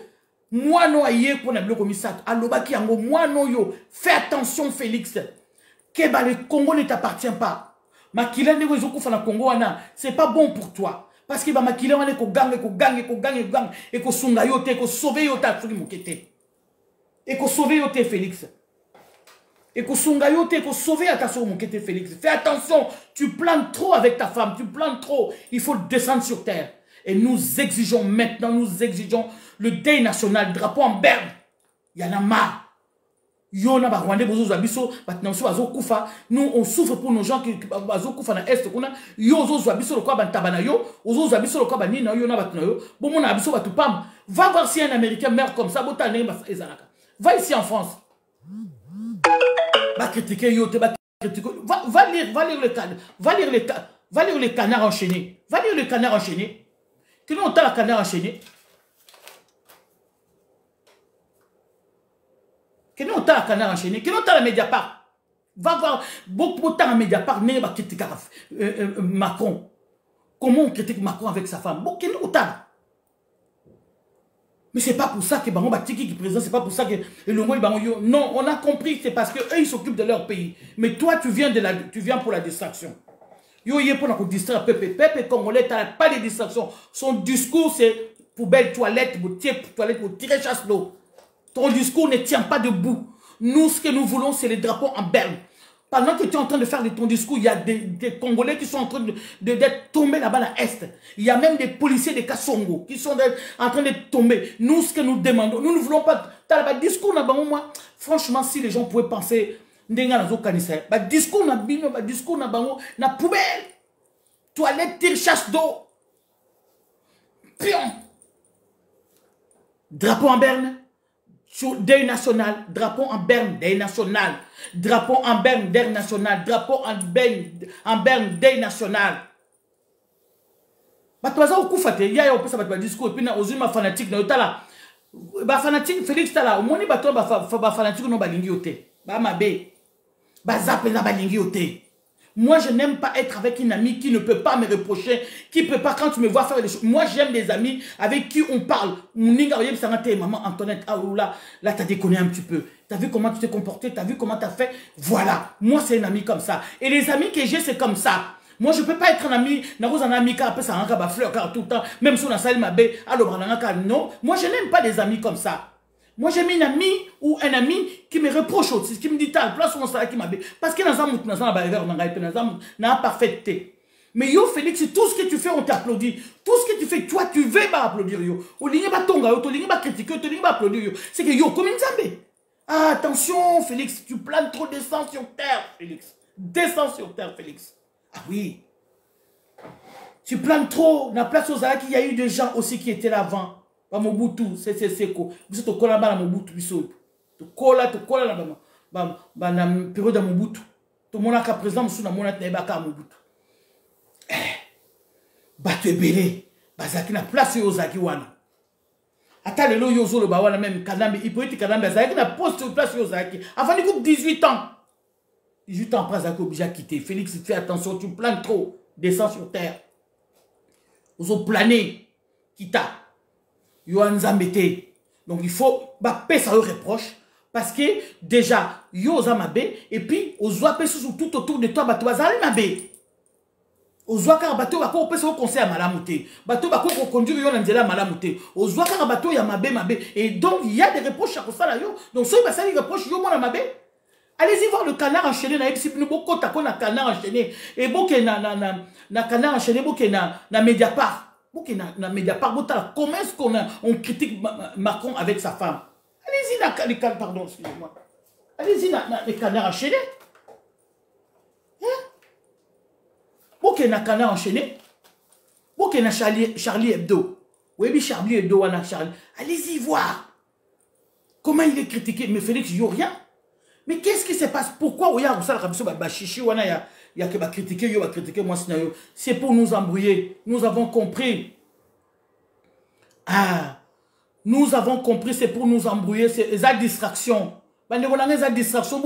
Moi non aïe pour n'ablo comme ça. Alobaki yango moi non yo. Fais attention Félix. Keba le Congo ne t'appartient pas. Makila ne wezo kufa na Congo wana. C'est pas bon pour toi. Parce que ba makila wana ko gang et ko sunga yote ko sauver yota tuli mokete. Et ko sauver yote Félix. Et ko sunga yote ko sauver attention mokete Félix. Fais attention, tu plantes trop avec ta femme, tu plantes trop. Il faut descendre sur terre. Et nous exigeons maintenant, le deuil national, le drapeau en berne. Il y en a marre. Yona ba Rwandais bozo zabiso, batinanso azo kufa. Nous on souffre pour nos gens qui azo kufa na est kuna. Yo zo zabiso le kwa bantabana yo, ozo zabiso le kwa banina yo na batina yo. Bon mon abiso batupam. Va voir si un Américain meurt comme ça, botane ba ezalaka. Va ici en France. Va critiquer yo te ba critiquer. Va lire le canard. Va lire les canards enchaînés. Va lire les canards enchaînés. Que nous on t'a la canard enchaîné. Que nous on t'a la canard enchaîné. Que nous on t'a la Mediapart. Va voir beaucoup de temps à Mediapart n'est pas critiquer Macron. Comment on critique Macron avec sa femme. Bon, que nous on t'a. Mais c'est pas pour ça que Bango Batiki qui est président, c'est pas pour ça que le Bango. Non, on a compris, c'est parce que eux ils s'occupent de leur pays. Mais toi tu viens pour la distraction. Yo yé pour nous distraire Pepe Congolais, t'as pas de distraction. Son discours c'est poubelle toilette pour tirer chasse d'eau. Ton discours ne tient pas debout. Nous ce que nous voulons c'est les drapeaux en berne. Pendant que tu es en train de faire ton discours, il y a des Congolais qui sont en train d'être tombés là-bas à l'Est. Il y a même des policiers de Kassongo qui sont en train de tomber. Nous, ce que nous demandons, nous ne voulons pas... T'as le discours là-bas, moi, franchement, si les gens pouvaient penser... discours là-bas, na poubelle. Toilette, tire, chasse d'eau. Pion. Drapeau en berne. Deuil national, drapeau en berne, deuil national, drapeau en berne, deuil national, drapeau en berne, deuil national. Batoza okufate, ya opesa bato discours et puis na ozuma fanatique na yotala. Ba fanatique Félix tala, omoni bato ba fanatique no balingi yote. Ba mabe. Ba zape na balingi yote. Moi, je n'aime pas être avec une amie qui ne peut pas me reprocher, qui ne peut pas, quand tu me vois faire des choses. Moi, j'aime des amis avec qui on parle. Maman Antoinette, ah là, t'as déconné un petit peu. T'as vu comment tu t'es comporté, t'as vu comment t'as fait. Voilà, moi, c'est une amie comme ça. Et les amis que j'ai, c'est comme ça. Moi, je ne peux pas être un ami, qui a fait ça, tout le temps, même si on a salé ma baie, non. Moi, je n'aime pas les amis comme ça. Moi, j'aime une amie ou un ami qui me reproche aussi, qui me dit, t'as place où ça qui m'a fait. Parce que dans la parfaiteté. Mais yo, Félix, tout ce que tu fais, on t'applaudit. Tout ce que tu fais, toi, tu veux pas applaudir yo. Au ligne pas tonga, au ligne pas critiquer, au ligne pas applaudir yo. C'est que yo, comme une zambé. Ah, attention, Félix, tu planes trop, descends sur terre, Félix. Descends sur terre, Félix. Ah oui. Tu planes trop. Dans la place aux Zalaki, il y a eu des gens aussi qui étaient là avant. Mobutu, c'est quoi? Vous êtes au Kola na Mobutu, biso. Tu kola na période de Mobutu. Tout le monde a qu'à présent, monsieur na monate na ebaka Mobutu. Bato ebele, bazaki na place yo zaki wana. Ata lelo yo zo le ba wana même Kadambe, il peut être Kadambe zaki na poste place yo zaki. Avant du coup 18 ans. 18 ans après zaki obligé à quitter. Félix, fais attention, tu planes trop. Descends sur terre. Vous avez plané. Kita. Yohan Zambete. Donc il faut payer ça reproche. Parce que déjà, yo Zamabe. Et puis, aux oies sur tout autour de toi, bateau bazali mabe. Aux oies car bateau bako pesa au conseil à malamouté. Bateau bako conduire yo nanzela malamouté. Aux oies car bateau ya mabe. Et donc il y a des reproches à ça là yo. Donc ceux qui basali reproche yo mona mabe. Allez-y voir le canard enchaîné na epsi nous beaucoup ta na canard enchaîné et boke na canard enchaîné boke na Mediapart. Na Mediapart, comment est-ce qu'on critique Macron avec sa femme? Allez-y, les canards, pardon, excusez-moi. Allez-y, les canards enchaînés. Hein? Pourquoi na canard enchaîné? Pourquoi na Charlie Hebdo? Oui, Charlie Hebdo, Charlie. Allez-y voir. Comment il est critiqué? Mais Félix, il n'y a rien. Mais qu'est-ce qui se passe? Pourquoi il y a chichi, il y a que critiquer, moi, c'est pour nous embrouiller. Nous avons compris. Ah, nous avons compris, c'est pour nous embrouiller, c'est la distraction. La distraction,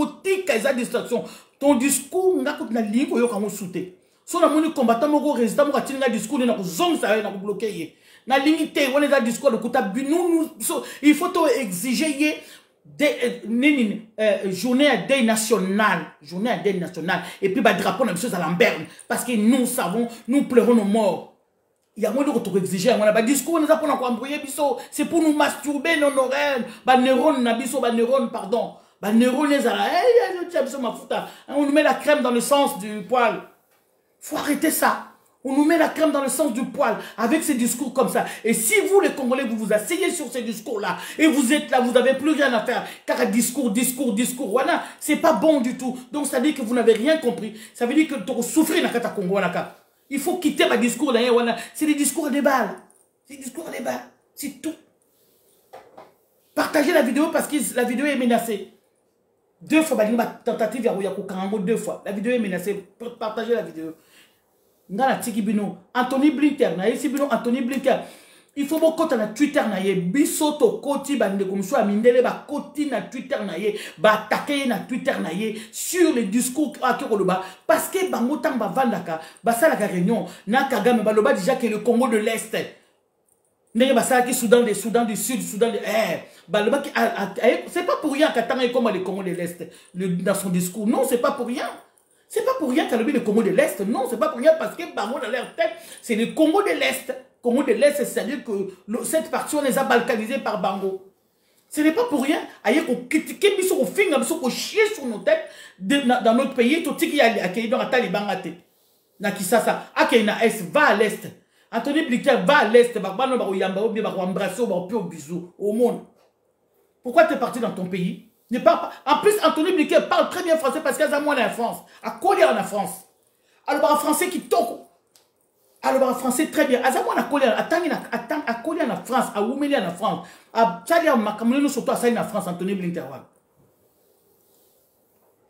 distraction. Ton discours, on a une ligne qui est sauté. Si on a un combattant, on a un résultat, on a un discours, on a un zone, ça va bloquer. Na limité, on a un discours, il faut exiger journée à deuil national, et puis drapeau de M. Zalambert, parce que nous savons, nous pleurons nos morts. Il y a moins de exiger, on a un discours, on a pour embrouiller, c'est pour nous masturber nos neurones, neurones, pardon, neurones, on nous met la crème dans le sens du poil. Faut arrêter ça. On nous met la crème dans le sens du poil avec ces discours comme ça. Et si vous, les Congolais, vous vous asseyez sur ces discours-là et vous êtes là, vous n'avez plus rien à faire. Car discours, voilà, c'est pas bon du tout. Donc, ça veut dire que vous n'avez rien compris. Ça veut dire que tu souffres dans le Congo. Il faut quitter ma discours là. C'est des discours à débat. C'est des discours à débat. C'est tout. Partagez la vidéo parce que la vidéo est menacée. 2 fois, ma tentative, il y a 2 fois. La vidéo est menacée. Partagez la vidéo. Anthony Blinken, Anthony Blinken, il faut beaucoup de Twitter naie, bisoto koti bande comme ça mindele ba koti na Twitter naie, ba attaquer na Twitter naie sur les discours à Koloba parce que bango tang ba vandaka, ba sala ka réunion na Kagame ba loba déjà que le Congo de l'Est. N'est pas ça qui Soudan du Sud, Soudan de c'est pas pour rien qu'attend comme le Congo de l'Est dans son discours. Non, c'est pas pour rien. C'est pas pour rien qu'elle a le Congo de l'Est. Non, c'est pas pour rien parce que Bango dans leur tête, c'est le Congo de l'Est. Congo de l'Est, c'est-à-dire que cette partie, on les a balkanisés par Bango. Ce n'est pas pour rien. Aïe, qu'on critique, qu'on finit, qu'on chie sur nos têtes dans notre pays. Tout ce qui a accueilli dans la Taliban. Na Kisasa. Accueilli na Est, va à l'Est. Anthony Blinken, va à l'Est. Va embrasser, au bisou au monde. Pourquoi tu es parti dans ton pays? En plus, Anthony Blinken parle très bien français parce qu'il y a moins en France. À quoi il y a en France? Alors, en français qui toque. Alors, en français très bien. À moins à quoi en France, à Oumeli en France. À Tchalia, Makamouno, surtout à Saïna en France, Anthony Blinken.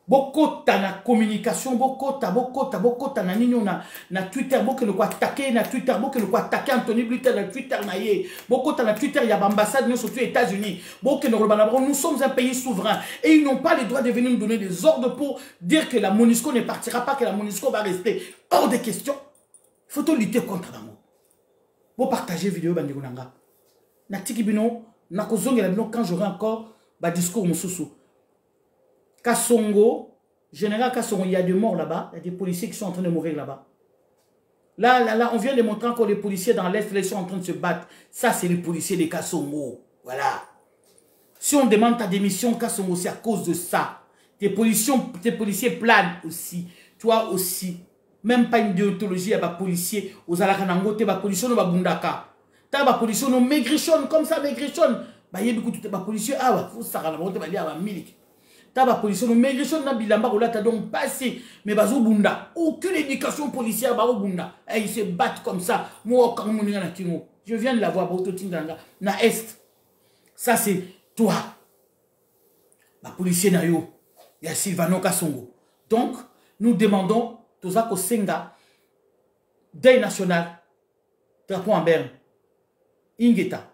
Beaucoup de communication, beaucoup de nini na Twitter, beaucoup de quoi attaquer na Twitter, beaucoup de quoi attaquer Anthony Blinken na Twitter naie, beaucoup de Twitter il y a l'ambassade nous surtout aux États-Unis, beaucoup de nous sommes un pays souverain et ils n'ont pas le droit de venir nous donner des ordres pour dire que la MONUSCO ne partira pas, que la MONUSCO va rester hors de question. Il faut lutter contre l'amour. Vous partagez vidéo bandigunanga. Na tikibino na kozongi la bino quand j'aurai encore ba discours mususu. Kassongo, général Kassongo, il y a des morts là-bas, il y a des policiers qui sont en train de mourir là-bas. Là, on vient de montrer encore les policiers dans l'Est, ils sont en train de se battre. Ça, c'est les policiers de Kassongo. Voilà. Si on demande ta démission, Kassongo, c'est à cause de ça. Tes policiers planent aussi. Toi aussi. Même pas une déontologie à des policiers. Aux Alakanango, tes policiers, aux Bundaka. T'as des policiers, aux maigrichons, comme ça, maigrichons. Bah, il y a beaucoup de policiers. Ah, ouais, faut ça, on va dire à la milique. La police, na bilamba donc passé, mais bazo bunda. Aucune éducation policière bazo bunda. Et ils se battent comme ça. Moi, quand je viens de la voir na Est. Ça, c'est toi. La policier na yo. Il y a Sylvano Kassongo. Donc, nous demandons, Tozako Senga, deuil national, drapeau en berne, Ingeta.